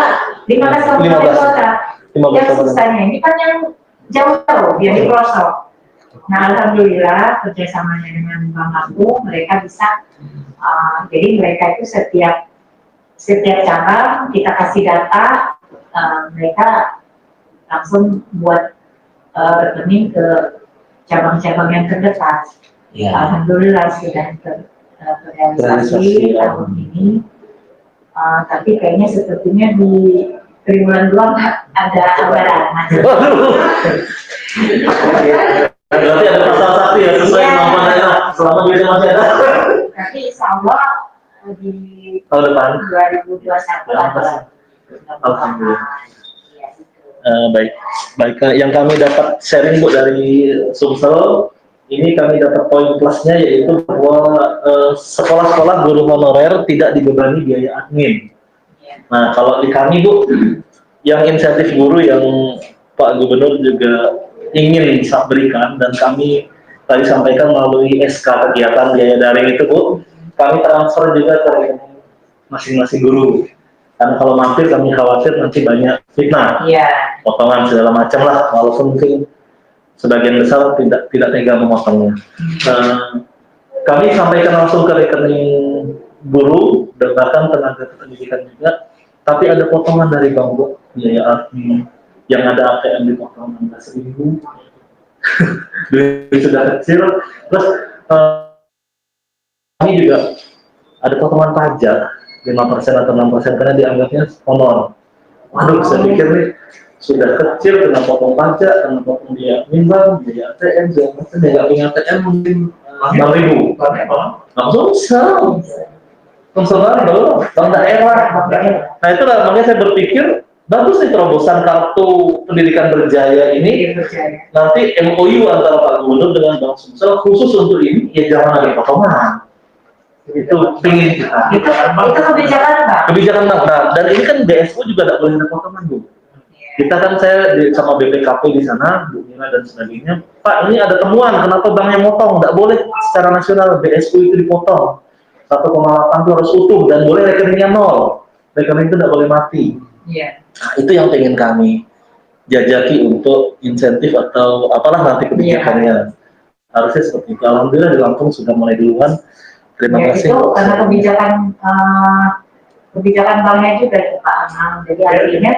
15 kabupaten 15. kota. 15 Yang kabupaten. susahnya ini kan yang jauh-jauh, dia di pelosok. Nah, alhamdulillah kerjasamanya dengan Bank Lampung, mereka bisa, jadi mereka itu setiap cabang kita kasih data, mereka langsung buat rekening ke cabang-cabang yang terdekat. Iya. Alhamdulillah sudah terrealisasi tahun ini. Tapi kayaknya sepertinya di triwulan 2 ada anggaran. Berarti ada pasal satu ya sesuai Iya. kemampuan daerah. Selama duitnya masih ada. Tapi insya Allah di Tahun depan. 2021 ada. Alhamdulillah. Iya, gitu. Baik, baik. Yang kami dapat sharing, Bu, dari Sumsel, ini kami dapat poin plusnya yaitu bahwa sekolah-sekolah guru honorer tidak dibebani biaya admin. Iya. Nah, kalau di kami, Bu, yang insentif guru yang Pak Gubernur juga ingin berikan dan kami tadi sampaikan melalui SK kegiatan biaya daring itu, Bu, kami transfer juga ke rekening masing-masing guru. Karena kalau mampir kami khawatir nanti banyak fitnah, Iya. potongan segala macam lah, walaupun mungkin sebagian besar tidak tega memotongnya. Kami sampaikan langsung ke rekening guru dan bahkan tenaga pendidikan juga, tapi ada potongan dari bank, Bu, biaya admin yang ada ATM dipotong 16.000. Duit sudah kecil, terus kami juga ada potongan pajak 5% atau 6% karena dianggapnya honor. Waduh, saya pikir nih sudah kecil kena potong pajak, kena potong biaya admin, biaya ATM, segala macam. Nggak punya ATM mungkin 6.000. Langsung sel. Konsumen belum, bank daerah. Nah itulah makanya saya berpikir bagus nih terobosan kartu pendidikan berjaya ini. Berjaya. Nanti MOU antara Pak Gubernur dengan Bank Sumsel khusus untuk ini, ya jangan ada potongan. Itu pingin kita. Itu kebijakan Pak. Kebijakan Bank. Nah, dan ini kan BSO juga tidak boleh ada potongan, Bu. Kita kan sama BPKP di sana, Bu Mira dan sebagainya. Pak, ini ada temuan, kenapa banknya motong? Tidak boleh secara nasional BSO itu dipotong. 1,8 itu harus utuh dan boleh rekeningnya 0. Rekening itu tidak boleh mati. Iya. Nah, itu yang ingin kami jajaki untuk insentif atau apalah nanti kebijakannya. Harusnya seperti itu. Alhamdulillah di Lampung sudah mulai duluan. Terima Ya, kasih. itu karena kebijakan banknya juga ya Pak Anang. Jadi artinya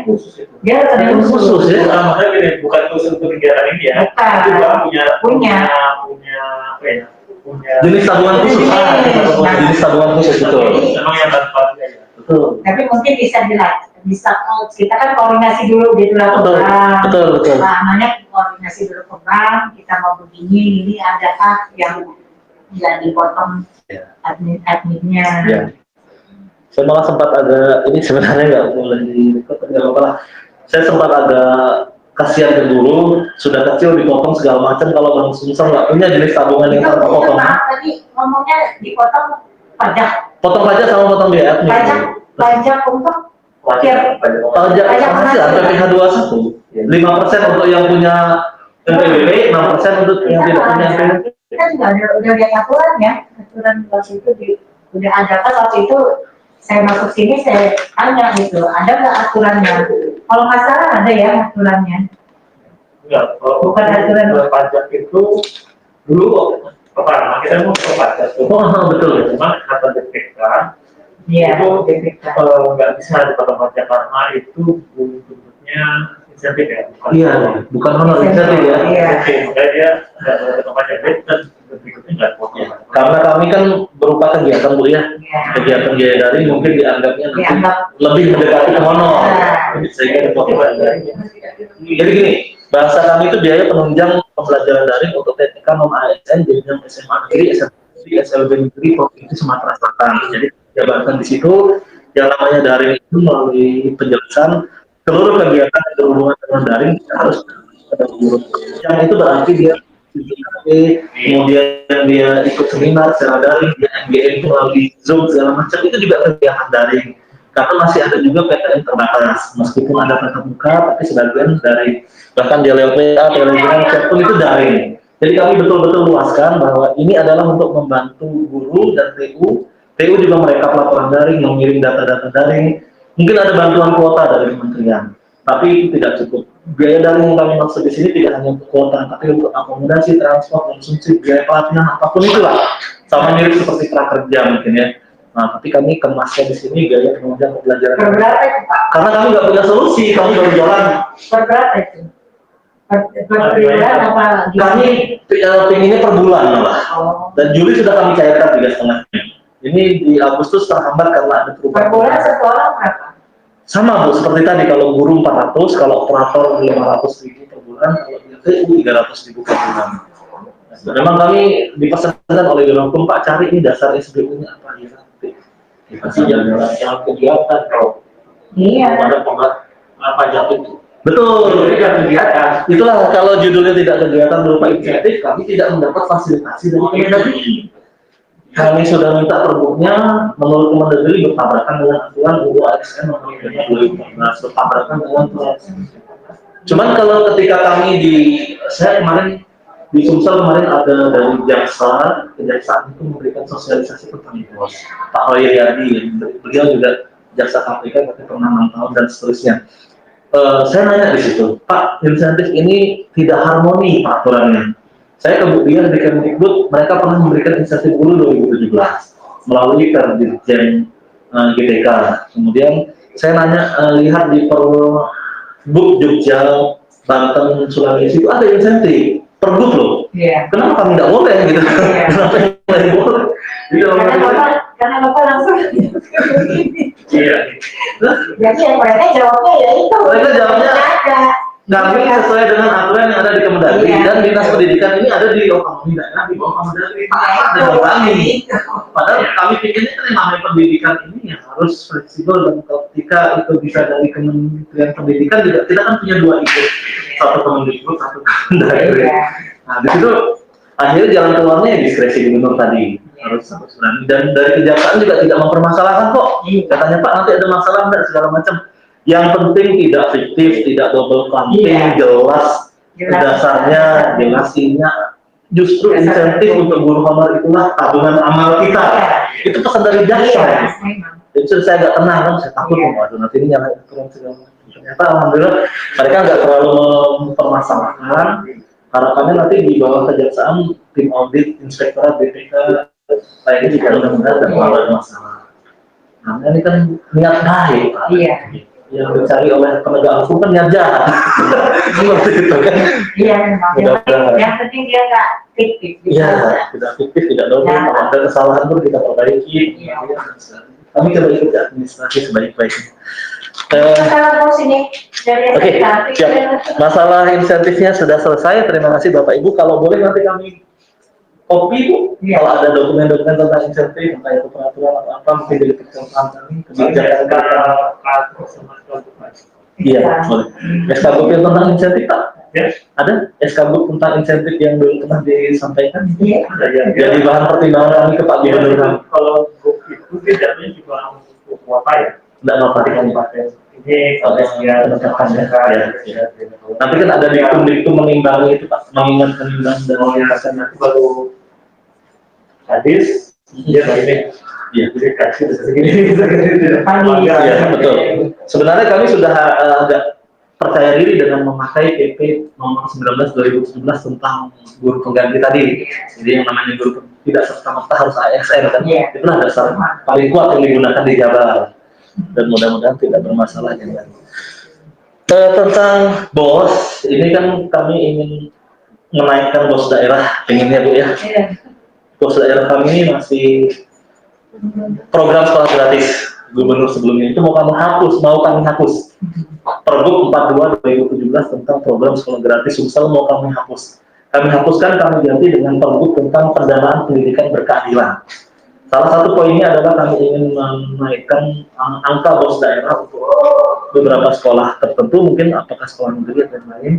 dia rekening Khusus ya. Nah, makanya gini, bukan khusus untuk kegiatan ini ya. Bukan. Itu Bang punya Punya. apa ya? Punya Jenis tabungan khusus. Jenis. Jenis tabungan khusus betul. memang yang bantuan ya. Betul. Tapi mungkin bisa bisa kita kan koordinasi dulu gitu lah ke Betul, bank. betul. Nah, namanya koordinasi dulu ke bank, kita mau begini, ini adakah yang tidak dipotong Ya. adminnya. Ya. Saya malah sempat agak, ini sebenarnya nggak boleh direkod, nggak apa-apa lah. Saya sempat agak kasihan ke guru, sudah kecil dipotong segala macam, kalau Bang Sumsel nggak punya jenis tabungan yang tanpa Itu potongan. maaf tadi ngomongnya dipotong pajak. Potong pajak sama potong biaya admin. Pajak untuk Wajib Pajak penghasilan PPh 21. 5% untuk yang punya NPWP, 6% untuk yang tidak punya NPWP. kita juga udah lihat aturan ya, aturan waktu itu udah ada kan waktu itu saya masuk sini saya tanya gitu, ada nggak aturannya? Kalau nggak salah ada ya aturannya. Enggak, kalau Bukan aturan. pajak itu dulu pertama kita mau ke pajak tuh. Oh, betul. Cuma kata BPK Iya. itu BPK. nggak bisa dipotong pajak karena itu bentuknya insentif ya. Iya, bukan honor insentif ya. Iya. Makanya dia nggak boleh potong pajak dan berikutnya nggak potong. Karena kami kan berupa kegiatan Bu ya. Iya. Kegiatan biaya daring mungkin dianggapnya nanti Dianggap. lebih mendekati ke honor. Nah. Sehingga dipotong pajak. Jadi gini, bahasa kami itu biaya penunjang pembelajaran daring untuk TTK non ASN jenjang SMA negeri, SMK, SLB negeri Provinsi Sumatera Selatan. Jadi jabatan di situ yang namanya daring itu melalui penjelasan seluruh kegiatan yang berhubungan dengan daring harus ada guru. Yang itu berarti dia kemudian dia ikut seminar secara daring, dia MBA itu melalui Zoom segala macam, itu juga kegiatan daring. Karena masih ada juga PTN terbatas, meskipun ada tatap muka, tapi sebagian dari bahkan di LPA, Telegram, chat pun itu daring. Jadi kami betul-betul luaskan bahwa ini adalah untuk membantu guru dan TU. TU juga merekap laporan daring, mengirim data-data daring. Mungkin ada bantuan kuota dari kementerian, tapi itu tidak cukup. Biaya daring yang kami maksud di sini tidak hanya untuk kuota, tapi untuk akomodasi, transport, konsumsi, biaya pelatihan, apapun itulah. Sama mirip seperti prakerja mungkin ya. Nah, tapi kami kemasnya di sini gaya penunjang pembelajaran. Berberapa itu Pak? Karena kami nggak punya solusi, kami baru jalan. Berberapa itu? Berbulan apa? Kami pinginnya per bulan malah. Oh. Dan Juli sudah kami cairkan 3,5. Ini di Agustus terhambat karena ada Per perubahan. bulan satu orang berapa? Sama Bu, seperti tadi kalau guru 400, kalau operator 500.000 per bulan, kalau TU 300.000 per bulan. Nah, memang kami dipesankan oleh Biro Hukum, Pak cari ini dasar SBU-nya apa ya nanti. Dikasih yang kegiatan kalau Iya. Ada pajak itu. Betul. Tidak kegiatan. Itulah kalau judulnya tidak kegiatan berupa inisiatif, kami tidak mendapat fasilitasi dari Kemendagri. Kami sudah minta perbuknya, menurut Kemendagri bertabrakan dengan aturan UU ASN nomor 2014, bertabrakan dengan Cuman kalau ketika kami saya kemarin di Sumsel kemarin ada dari kejaksaan itu memberikan sosialisasi tentang BOS. Pak Hoyeriyadi, beliau juga jaksa KPK tapi pernah 6 tahun dan seterusnya. Saya nanya di situ, Pak, insentif ini tidak harmoni Pak aturannya. Saya kemudian di Kemdikbud, mereka pernah memberikan insentif guru 2017 melalui Dirjen GTK. Kemudian saya nanya, lihat di Perbuk Jogja, Banten, Sulawesi itu ada insentif. Perbuk loh. Iya. Kenapa kami tidak boleh gitu? Iya. Kenapa yang lain boleh? Jadi, Karena Bapak langsung. Iya. Jadi yang mereka jawabnya ya itu. Mereka jawabnya, ada. kami sesuai dengan aturan yang ada di Kemendagri Iya. dan Dinas Pendidikan ini ada di otonomi daerah di bawah Kemendagri. Ada kami. Padahal kami pikirnya kan yang namanya pendidikan ini yang harus fleksibel dan ketika itu bisa dari Kementerian Pendidikan juga kita kan punya 2 itu, satu Kemendikbud, satu Kemendagri. Iya. Nah di situ akhirnya jalan keluarnya ya diskresi gubernur tadi harus dan dari kejaksaan juga tidak mempermasalahkan kok. Katanya Pak nanti ada masalah enggak segala macam. Yang penting tidak fiktif, tidak double counting, jelas dasarnya, jelasinya. Justru insentif untuk guru honor itulah tabungan amal kita. Itu pesan dari jaksa. Jadi saya agak tenang kan, saya takut waduh nanti ini nyalain aturan segala macam. Ternyata alhamdulillah mereka nggak terlalu mempermasalahkan. Harapannya nanti di bawah kejaksaan, tim audit, inspektorat, BPK, ini juga benar-benar tidak terlalu ada masalah. Nah ini kan niat baik Pak. Iya. Yang dicari oleh penegak hukum kan niat jahat. Seperti itu kan. Iya memang. Yang penting dia nggak fiktif. Iya, tidak fiktif, tidak double. Ya. Kalau ada kesalahan pun kita perbaiki. Iya. Kami coba ikut administrasi sebaik-baiknya. Masalah bos ini dari Oke, SMK. siap. Masalah insentifnya sudah selesai. Terima kasih Bapak Ibu. Kalau boleh nanti kami copy Bu. Iya. Kalau ada dokumen-dokumen tentang insentif, entah itu peraturan atau apa, mungkin dari kesempatan kami, kebijakan Iya, boleh. SKBUP yang tentang insentif Pak? Ya. Ada SKBUP tentang insentif yang dulu pernah disampaikan? Iya. Jadi bahan pertimbangan kami ke Pak Gubernur kami. Kalau grup itu tidaknya juga untuk kuota ya. Tidak apa kami pakai. Ini penetapan ya. Nanti kan ada diktum menimbangi itu Pak, mengingat penimbangan dan mengingatkan nanti baru hadis, dia ini. Iya. Jadi kasih segini. Iya, betul. Sebenarnya kami sudah agak percaya diri dengan memakai PP nomor 19 2017 tentang guru pengganti tadi. Jadi yang namanya guru tidak serta-merta harus ASN kan. Iya. Itu lah dasar paling kuat yang digunakan di Jabar. Dan mudah-mudahan tidak bermasalah ya. Tentang BOS, ini kan kami ingin menaikkan BOS daerah, inginnya Bu ya. Iya. BOS daerah kami ini masih program sekolah gratis gubernur sebelumnya itu mau kami hapus. Pergub 42 2017 tentang program sekolah gratis Sumsel mau kami hapus. Kami hapuskan, kami ganti dengan pergub tentang pendanaan pendidikan berkeadilan. Salah satu poinnya adalah kami ingin menaikkan angka BOS daerah untuk beberapa sekolah tertentu, mungkin apakah sekolah negeri atau yang lain.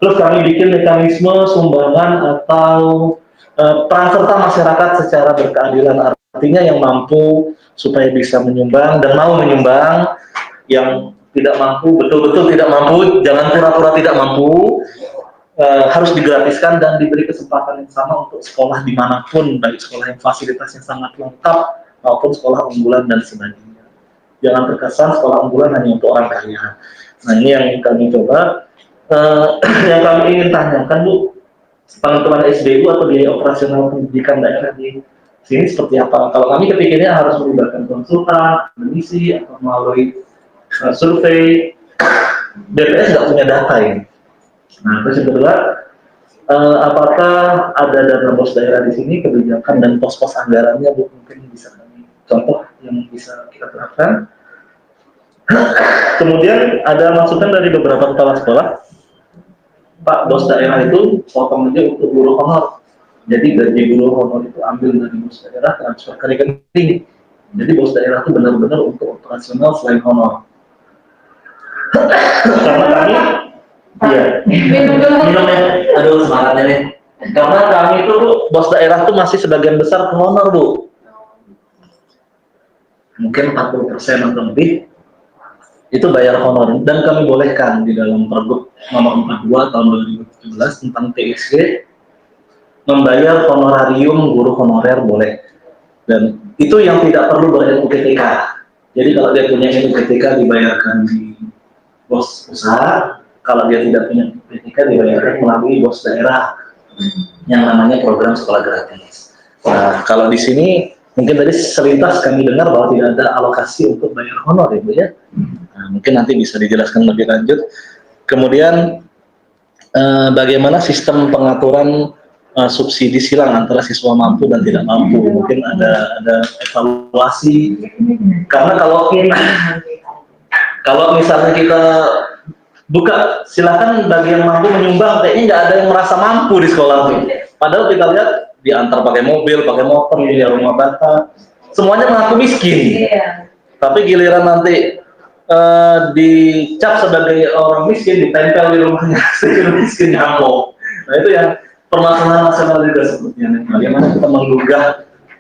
Terus kami bikin mekanisme sumbangan atau peran serta masyarakat secara berkeadilan, artinya yang mampu supaya bisa menyumbang dan mau menyumbang, yang tidak mampu, betul-betul tidak mampu, jangan pura-pura tidak mampu, harus digratiskan dan diberi kesempatan yang sama untuk sekolah dimanapun, baik sekolah yang fasilitasnya sangat lengkap maupun sekolah unggulan dan sebagainya. Jangan terkesan sekolah unggulan hanya untuk orang kaya. Nah ini yang kami coba. Yang kami ingin tanyakan Bu, penentuan SBU atau biaya operasional pendidikan daerah di sini seperti apa? Kalau kami kepikirnya harus melibatkan konsultan, akademisi, atau melalui survei. BPS nggak punya data ini. Nah, terus yang kedua, apakah ada dana BOS daerah di sini, kebijakan dan pos-pos anggarannya Bu, mungkin bisa kami contoh yang bisa kita terapkan. Kemudian ada masukan dari beberapa kepala sekolah, Pak, BOS daerah itu potong aja untuk guru honor. Jadi gaji guru honor itu ambil dari BOS daerah, transfer ke rekening. Jadi BOS daerah itu benar-benar untuk operasional selain honor. Karena kami, iya, minum ya, aduh semangatnya nih. Karena kami itu BOS daerah itu masih sebagian besar ke honor Bu. Mungkin 40% atau lebih itu bayar honor, dan kami bolehkan di dalam Pergub nomor 42 tahun 2017 tentang TSG membayar honorarium guru honorer boleh, dan itu yang tidak perlu ber-NUPTK. Jadi kalau dia punya NUPTK dibayarkan di BOS pusat, kalau dia tidak punya NUPTK dibayarkan melalui BOS daerah yang namanya program sekolah gratis. Nah, kalau di sini mungkin tadi selintas kami dengar bahwa tidak ada alokasi untuk bayar honor ya Bu ya. Nah, mungkin nanti bisa dijelaskan lebih lanjut. Kemudian bagaimana sistem pengaturan subsidi silang antara siswa mampu dan tidak mampu? Mungkin ada evaluasi. Karena kalau misalnya kita buka, silakan bagi yang mampu menyumbang, kayaknya nggak ada yang merasa mampu di sekolah tuh. Padahal kita lihat diantar pakai mobil, pakai motor, di rumah bata, semuanya mengaku miskin. Tapi giliran nanti dicap sebagai orang miskin, ditempel di rumahnya sebagai miskin nyamuk. Nah itu yang permasalahan nasional juga sebetulnya. Bagaimana kita menggugah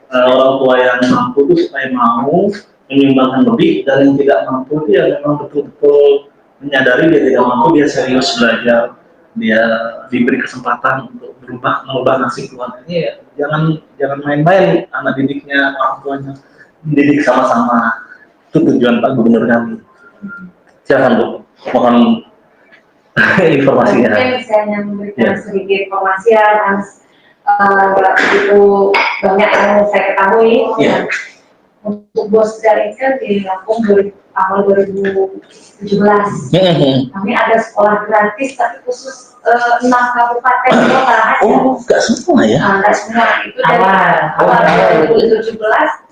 orang tua yang mampu itu supaya mau menyumbangkan lebih, dan yang tidak mampu itu yang memang betul-betul menyadari dia tidak mampu, dia serius belajar, dia diberi kesempatan untuk merubah nasib keluarganya. Ya, jangan main-main anak didiknya, orang tuanya, mendidik sama-sama. Itu tujuan Pak Gubernur kami. Silakan Bu, mohon informasinya. Mungkin saya memberikan sedikit informasi ya, begitu banyak yang saya ketahui. Untuk BOS daerah kan di Lampung awal 2017. Kami ada sekolah gratis tapi khusus 6 kabupaten kota. Oh, nggak semua ya? Nggak semua, itu dari awal 2017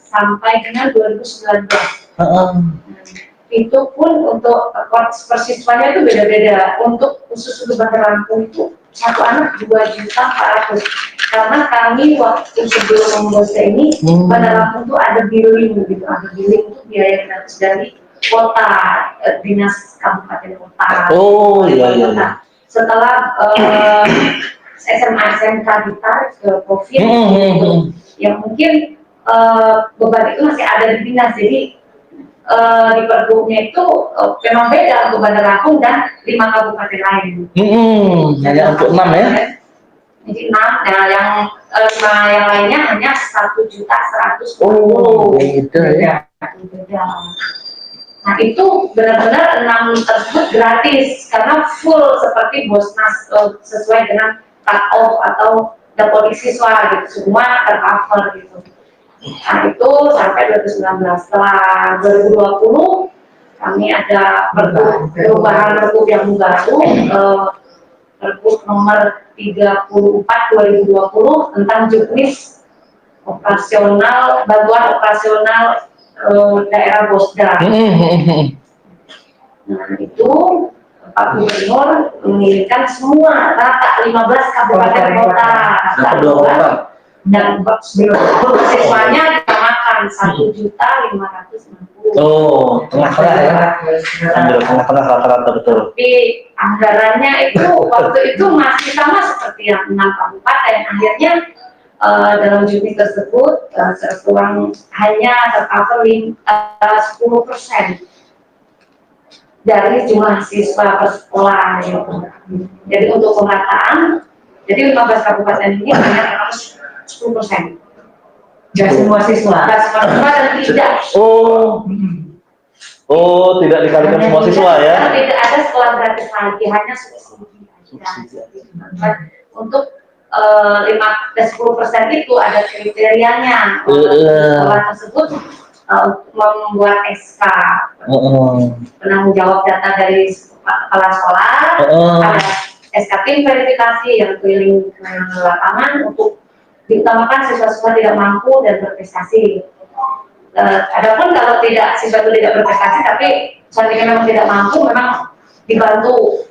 sampai dengan 2019. itu pun untuk persiswanya itu beda-beda. Untuk khusus untuk Bandar Lampung itu satu anak 2.400.000, karena kami waktu sebelum membuatnya ini Bandar Lampung itu ada billing gitu, ada billing itu biaya gratis dari kota, dinas kabupaten kota. Oh iya. Setelah SMA SMK ditarik ke COVID, yang mungkin beban itu masih ada di dinas, jadi di pergubnya itu memang beda untuk Bandar Lampung dan 5 kabupaten lain. Hanya untuk 6 ya? Jadi 6, nah yang 5 yang lainnya hanya 1.140.000. Oh, beda ya. Beda. Nah itu benar-benar 6 tersebut gratis karena full seperti Bosnas, sesuai dengan cut off atau dapur siswa gitu, semua tercover gitu. Nah itu sampai 2019. Setelah 2020 kami ada perubahan pergub yang baru, pergub nomor 34 2020 tentang juknis operasional, bantuan operasional daerah Bosda. Nah itu Pak Gubernur mengirimkan semua rata 15 kabupaten kota dan siswanya ditamakan 1.560.000. Oh, tengah-tengah ya? Ambil tengah-tengah rata-rata betul. Tapi anggarannya itu waktu itu masih sama seperti yang 6 kabupaten. Akhirnya dalam juknis tersebut terkurang hanya tercover 10% dari jumlah siswa per sekolah. Jadi untuk pemerataan, jadi 15 kabupaten ini hanya tercover 10%. Gak semua siswa. Gak semua siswa dan tidak. Oh, tidak dikalikan semua siswa ya? Tidak ada sekolah gratis lagi, hanya subsidi. Untuk 10% itu ada kriterianya. Sekolah tersebut membuat SK, penanggung jawab data dari kepala sekolah, ada SK tim verifikasi yang keliling ke lapangan untuk diutamakan siswa-siswa tidak mampu dan berprestasi. Adapun kalau tidak siswa itu tidak berprestasi tapi seandainya memang tidak mampu, memang dibantu,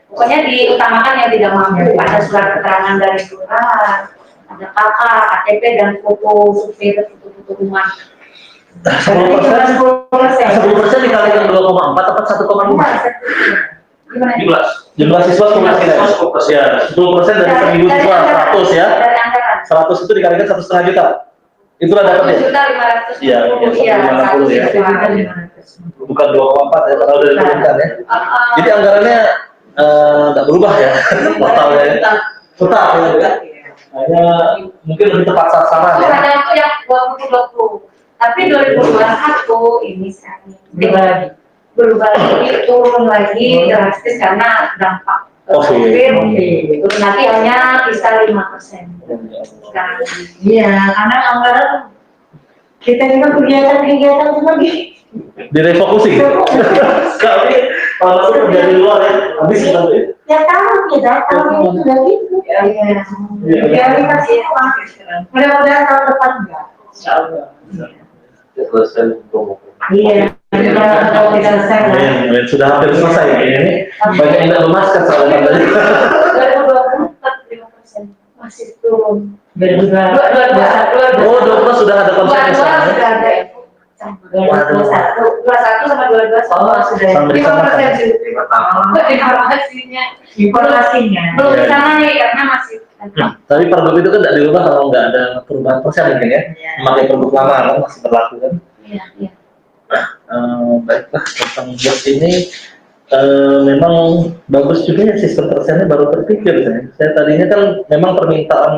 pokoknya diutamakan yang tidak mampu. Ada surat keterangan dari kelurahan, ada KK, KTP dan foto survei, foto rumah. 10% dikalikan 2,4 atau 1,5? Jumlah siswa ya, 10% dari 1.000 siswa 100 ya. 100 itu dikalikan 1,5 juta. Itulah dapatnya. 1.550.000. Iya, 1.550 ya. Bukan 2,4 ya, kalau udah diturunkan ya. Jadi anggarannya nggak berubah ya, totalnya. Tetap ya. Hanya mungkin lebih tepat sasaran ya. Ada itu yang 2020. Tapi 2021 ini sekarang berubah lagi, turun lagi drastis karena dampak COVID. Turun lagi hanya bisa 5%. Iya, karena anggaran kita juga kegiatan-kegiatan lagi direfocusing. Kami kalau kerja di luar ya, habis kita ya tahu kita kalau itu sudah gitu. Ya kasih uang. Mudah-mudahan tahun depan enggak. Insyaallah. Iya, kalau tidak selesai. Sudah hampir selesai ini. Banyak yang tidak memaskan soalnya tadi. 5% masih turun. 22 Oh, 12 sudah ada konsep sudah ada. 21 sama 22 sudah. 5% informasinya belum bisa naik karena masih. Tapi pergub itu kan tidak dirubah kalau nggak ada perubahan persen mungkin ya. Memakai pergub lama kan masih berlaku kan. Iya. Baiklah, tentang BOS ini memang bagus juga ya, sistem persennya baru terpikir saya tadinya kan memang permintaan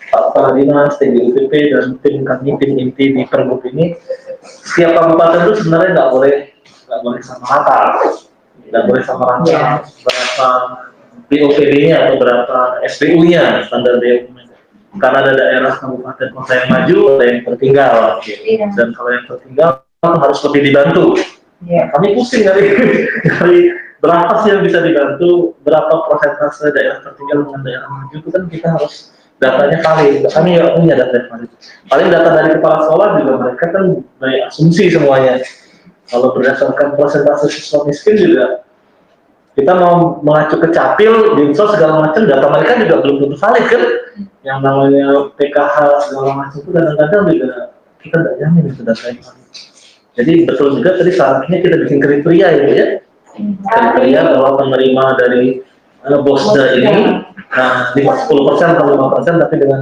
Pak Kepala Dinas, TGUPP dan tim kami, tim inti di pergub ini, setiap kabupaten itu sebenarnya nggak boleh sama rata, berapa BOPD-nya atau berapa SPU-nya standar DOP. Karena ada daerah kabupaten kota yang maju, ada yang tertinggal, dan kalau yang tertinggal harus lebih dibantu. Kami pusing dari berapa sih yang bisa dibantu, berapa persentase daerah tertinggal dengan daerah maju itu kan kita harus datanya valid. Kami nggak punya data yang valid. Paling data dari kepala sekolah juga mereka kan dari asumsi semuanya. Kalau berdasarkan persentase siswa miskin juga kita mau mengacu ke capil, dinsos segala macam, data mereka juga belum tentu valid kan? Yang namanya PKH segala macam itu kadang-kadang juga kita nggak jamin itu data yang valid. Jadi betul juga tadi sarannya kita bikin kriteria ya, kriteria bahwa penerima dari BOSDA ini nah, 10% atau 5% tapi dengan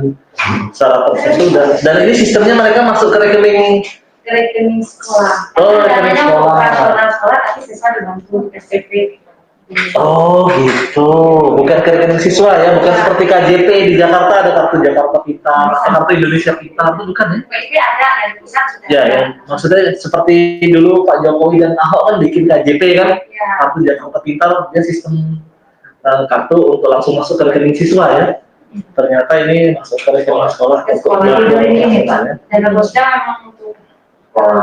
syarat tertentu dan ini sistemnya mereka masuk ke rekening sekolah. Oh, rekening Namanya sekolah. operasional sekolah tapi sesuai dengan SPP. Oh gitu, bukan ke rekening siswa ya, bukan seperti KJP di Jakarta ada kartu Jakarta Pintar, kartu Indonesia Pintar itu bukan ya? SPP ada dari pusat sudah. Ya, ya, maksudnya seperti dulu Pak Jokowi dan Ahok kan bikin KJP kan, Ya. kartu Jakarta Pintar dia sistem kartu untuk langsung masuk ke rekening siswa ya. Ternyata ini masuk ke rekening sekolah. Sekolah itu ini Pak. Dan BOSDA memang untuk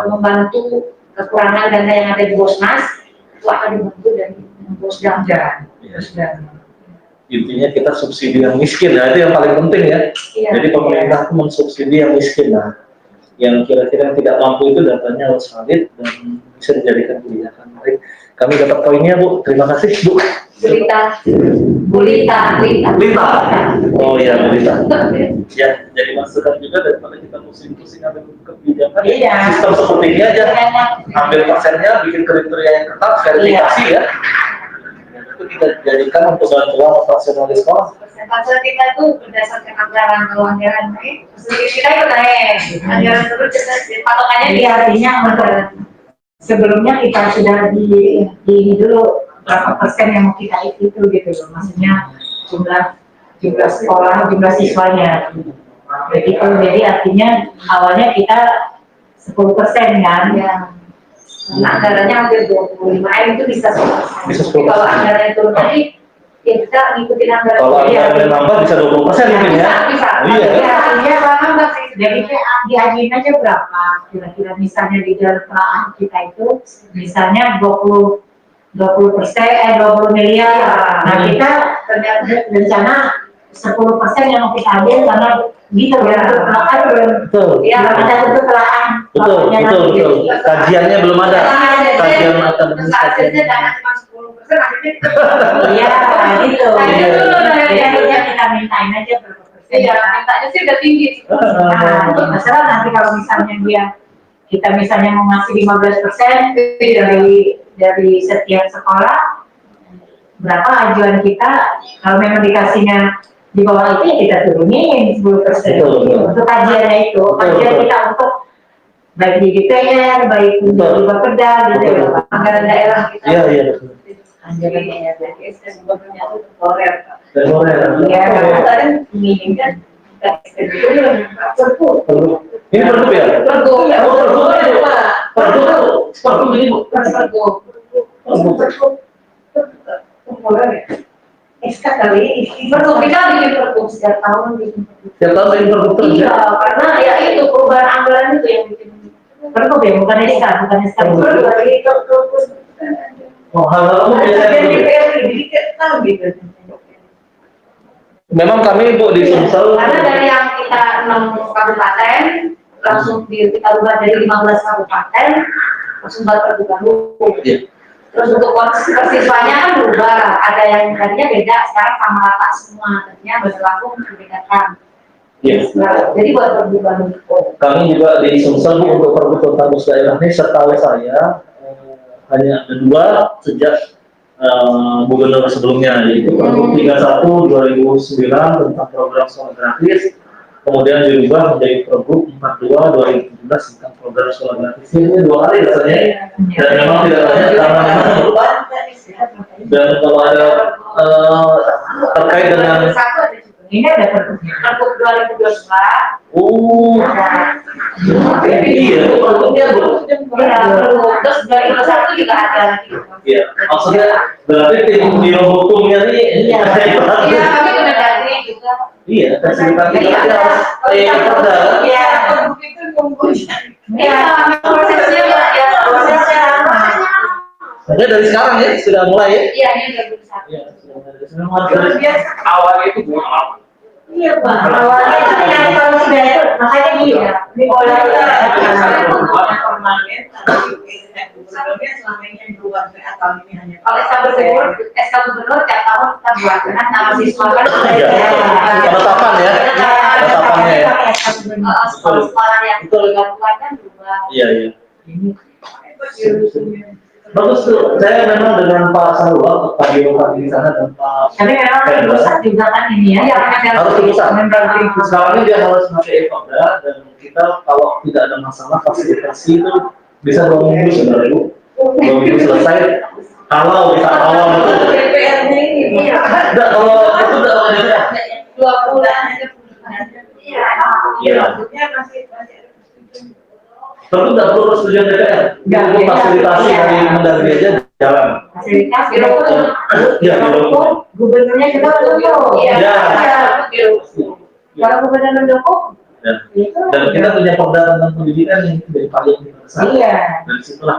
membantu kekurangan dana yang ada di BOSNAS itu akan dibantu dari BOSDA. Intinya kita subsidi yang miskin, nah itu yang paling penting ya. Iya. Jadi pemerintah itu mensubsidi yang miskin, nah yang kira-kira tidak mampu itu datanya harus valid dan bisa dijadikan kebijakan. Baik, kami dapat poinnya Bu, terima kasih Bu. Bulita. Oh iya Bulita. Ya, jadi masukan juga daripada kita pusing-pusing ambil kebijakan. Iya. Sistem seperti ini aja, ambil persennya, bikin kriteria yang ketat, verifikasi ya. Itu kita jadikan untuk bantuan operasional di sekolah. Persentase kita itu berdasarkan anggaran, kalau anggaran naik, persentase kita itu naik. Anggaran terus kita patokannya di artinya untuk sebelumnya kita sudah di dulu berapa persen yang mau kita itu gitu loh, maksudnya jumlah sekolah, jumlah siswanya. Jadi artinya awalnya kita 10% kan? Ya. Nah, anggarannya hampir 25 itu bisa 10%. Bisa 10%. Tapi kalau anggarannya turun lagi, ya kita ngikutin anggaran. Kalau anggarannya nambah bisa 20% mungkin ya. Bisa. Iya. Jadi artinya nambah sih. Jadi diajuin aja berapa kira-kira misalnya di dalam pelahan kita itu misalnya 20 miliar. Nah kita rencana 10% yang mau kita ambil karena gitu ya. Betul. Ya ada untuk pelahan. Betul. Kajiannya belum ada. Kajian akademis kajiannya. Jangan cuma 10%, akhirnya gitu. Jadi akhirnya kita mintain aja berapa persen. Iya, mintanya sih udah tinggi. Nah, masalah nanti kalau misalnya kita misalnya mau ngasih 15% dari setiap sekolah, berapa ajuan kita, kalau memang dikasihnya di bawah itu ya kita turunin 10%. Untuk kajiannya itu, kajian kita untuk baik di DPR, baik di Bapeda, gitu ya, anggaran daerah kita. Iya betul. Anggaran daerah, sebetulnya itu Korea. Iya. Tadi menginginkan perpu. Ini pergub ya? Pergub. Pergub ini Bu. SK kali, pergub kita bikin pergub setiap tahun bikin pergub. Setiap tahun bikin pergub terus ya? Iya, karena ya itu perubahan anggaran itu yang bikin pergub ya, bukan SK. Oh, hal-hal biasanya gitu. memang kami Bu di Sumsel Karena dari yang kita 6 kabupaten langsung kita ubah dari 15 kabupaten langsung buat pergub baru. Iya. Terus untuk siswanya kan berubah, ada yang tadinya beda, sekarang sama rata semua, tadinya berlaku membedakan. Iya. Jadi buat pergub baru. Kami juga di Sumsel Bu untuk pergub tentang bus daerah ini setahu saya hanya ada 2 sejak gubernur sebelumnya, yaitu pergub 31 2009 tentang program sekolah gratis, kemudian dirubah menjadi pergub 42 2017 tentang program sekolah gratis. Ini 2 kali rasanya dan memang tidak banyak karena memang berubah. Dan kalau ada terkait dengan Ini ada pergub 2022. Iya, pergubnya Bu. Terus 2021 juga ada lagi. Iya, maksudnya berarti tim biro hukumnya nih Iya, bagus. kami udah ganti juga. Iya, fasilitasi aja harus perda. Iya, pergub itu nunggu. Iya, prosesnya ya, prosesnya lama. Sebenarnya dari sekarang ya sudah mulai ya. Iya, ini 2021. Iya, sudah mulai. Memang dari awal itu belum lama. Iya, Pak. Awalnya tapi nanti kalau sudah itu, makanya di bola itu kalau SK gubernur tiap tahun kita buat kan nama siswa kan Iya. Penetapan ya. Penetapannya ya. sekolah yang dilakukan kan juga. Iya, iya. Bagus tuh. Saya memang dengan Pak Sarul, Pak Dio di sana dan Pak Tapi memang pusat juga kan ini ya. harus lulusan. Sekarang ini dia harus pakai e-Pemda dan kita kalau tidak ada masalah fasilitasi itu bisa 2 minggu sebenarnya Bu. 2 minggu selesai. Kalau bisa awal itu. Enggak, kalau itu enggak mau dia. 2 bulan aja. Iya. Tentu tidak perlu persetujuan DPR. Untuk fasilitasi dari Mendagri aja jalan. Fasilitas walaupun Iya, walaupun gubernurnya juga mendukung. Iya. Kalau gubernur mendukung, Ya. itu Dan kita punya perda tentang pendidikan yang dari payung kita besar. iya, Dari situlah.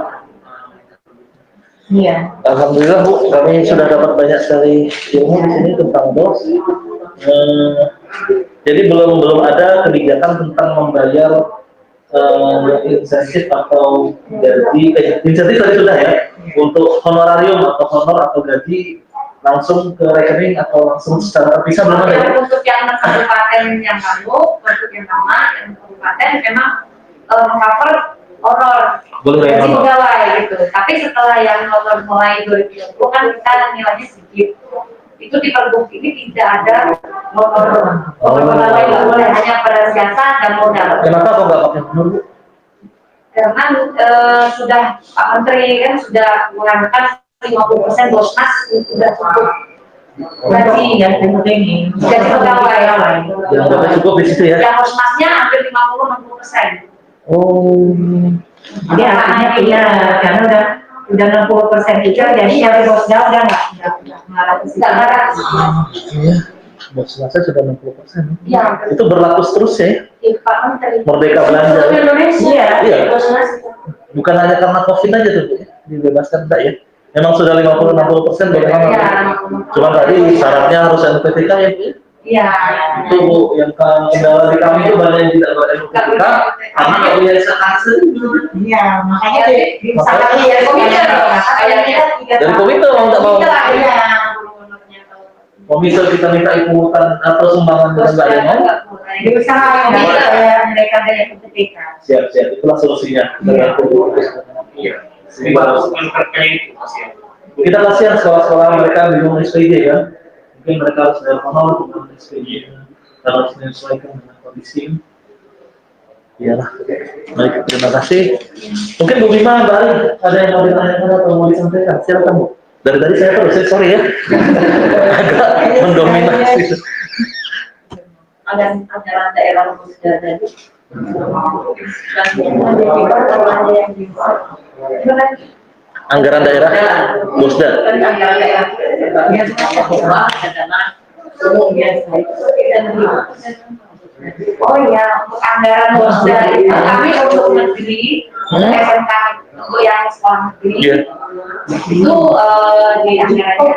iya. Alhamdulillah Bu, kami sudah dapat banyak sekali ilmu di sini tentang BOS. Jadi belum ada kebijakan tentang membayar insentif atau gaji. Insentif tadi sudah ya, untuk honorarium atau honor atau gaji langsung ke rekening atau langsung secara terpisah belum ada. Ya, untuk yang kabupaten yang baru, untuk yang lama, yang kabupaten memang mengcover honor Boleh gaji honor. pegawai gitu. Tapi setelah yang honor mulai 2020 kan kita nilainya sedikit. Itu di Pergub ini tidak ada honor pegawai, nggak boleh, hanya pada jasa dan modal. Kenapa kok nggak pakai honor Bu? Karena sudah Pak Menteri kan sudah mengatakan 50% bosmas sudah cukup gaji ya ini gaji pegawai. Yang nggak cukup di situ ya. Yang bosmasnya hampir 50-60%. Oh. Jadi artinya iya, karena udah 60% itu jadi yang bosnya udah nggak ngarah ke situ. Iya. Bos saya sudah 60%. Iya. Itu berlaku terus ya. Pak Menteri. Merdeka belanja. Indonesia. Iya. Bosmas. Bukan hanya karena COVID aja tuh Bu, dibebaskan enggak ya? Memang sudah 50-60% bagaimana? Iya. Cuma tadi syaratnya harus NPTK ya Bu. Iya. Itu Bu, yang kendala di kami itu banyak yang tidak ber-NPTK karena nggak punya SKS. Iya, makanya di misalkan dari komite, Dari komite mau nggak mau. Iya. Kalau misal kita minta pungutan atau sumbangan dengan nggak ada yang mau, Diusahakan mereka dari KPK. siap-siap itulah solusinya. Dengan Iya. Jadi baru Itu masih. kita kasihan sekolah-sekolah mereka bingung SPJ kan, mungkin mereka harus bayar honor dengan SPJ dan harus menyesuaikan dengan kondisi. Iyalah, baik, terima kasih. Mungkin Bu Bima, Mbak Ali, ada yang mau ditanyakan atau mau disampaikan? Silakan Bu. Dari tadi saya terus, sorry ya, agak mendominasi. Ada daerah sudah tadi. Anggaran daerah, Bosda. Anggaran daerah. Oh iya, untuk anggaran Bosda itu kami untuk negeri, SMK untuk yang sekolah negeri, Iya. itu di anggarannya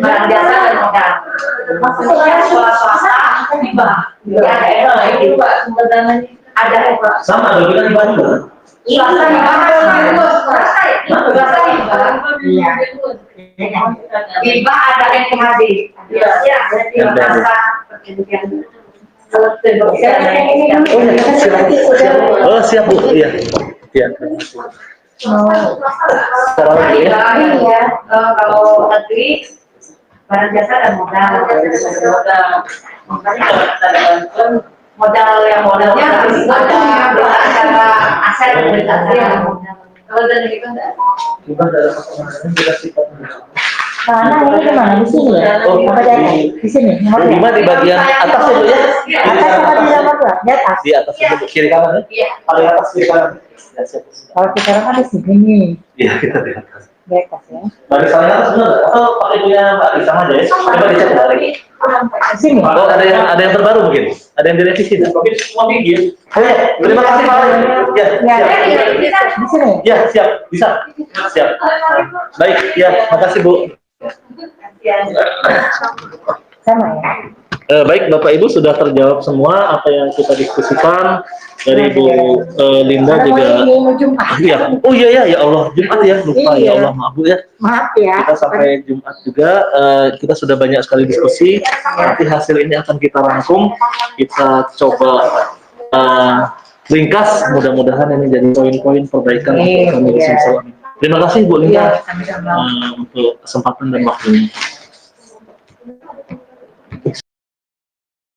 barang jasa dan modal. Maksudnya sekolah swasta hibah. Ya, itu Pak sumber dananya ada Pak. Sama, ada kita di Bandung. Swasta hibah, swasta hibah. Iya. Hibah ada NPHD. Ya, berarti masa pendidikan. Oh, ya, siap. Oh, siap Bu. Iya. Iya. Secara lagi ya. Iya, kalau negeri barang jasa dan modal. Modal yang modalnya harus ada aset dan modal. Kalau dari itu enggak. Kita dalam pertanyaan kita sifat. Mana ini kemana di sini ya? Oh, Apa di sini? Bu Bima di bagian atas ya Bu ya? Atas apa di bawah tuh? Di atas. Di atas itu kiri kanan ya? Iya. Paling atas kiri kanan. Ya, siap. Kalau kita kan di sini, Iya, kita di atas. di atas ya. Bagi paling atas benar atau pakai punya Mbak Lisa aja ya? Coba dicek balik. Di sini. Oh, ada yang terbaru mungkin? Ada yang direvisi? Tapi semua tinggi. Oh ya, terima kasih Pak. Ya, siap. Di sini. Ya, siap. Bisa. Siap. Baik, ya, makasih Bu. Sama ya. Baik, Bapak Ibu sudah terjawab semua apa yang kita diskusikan dari Bu Linda juga. Iya. Oh iya ya Allah, Jumat ya, lupa ya Allah, maaf Bu ya. Maaf ya. Kita sampai Jumat juga, kita sudah banyak sekali diskusi. Nanti hasil ini akan kita rangkum, kita coba ringkas. Mudah-mudahan ini jadi poin-poin perbaikan untuk kami di Sumsel. Terima kasih Bu Linda untuk kesempatan dan waktunya.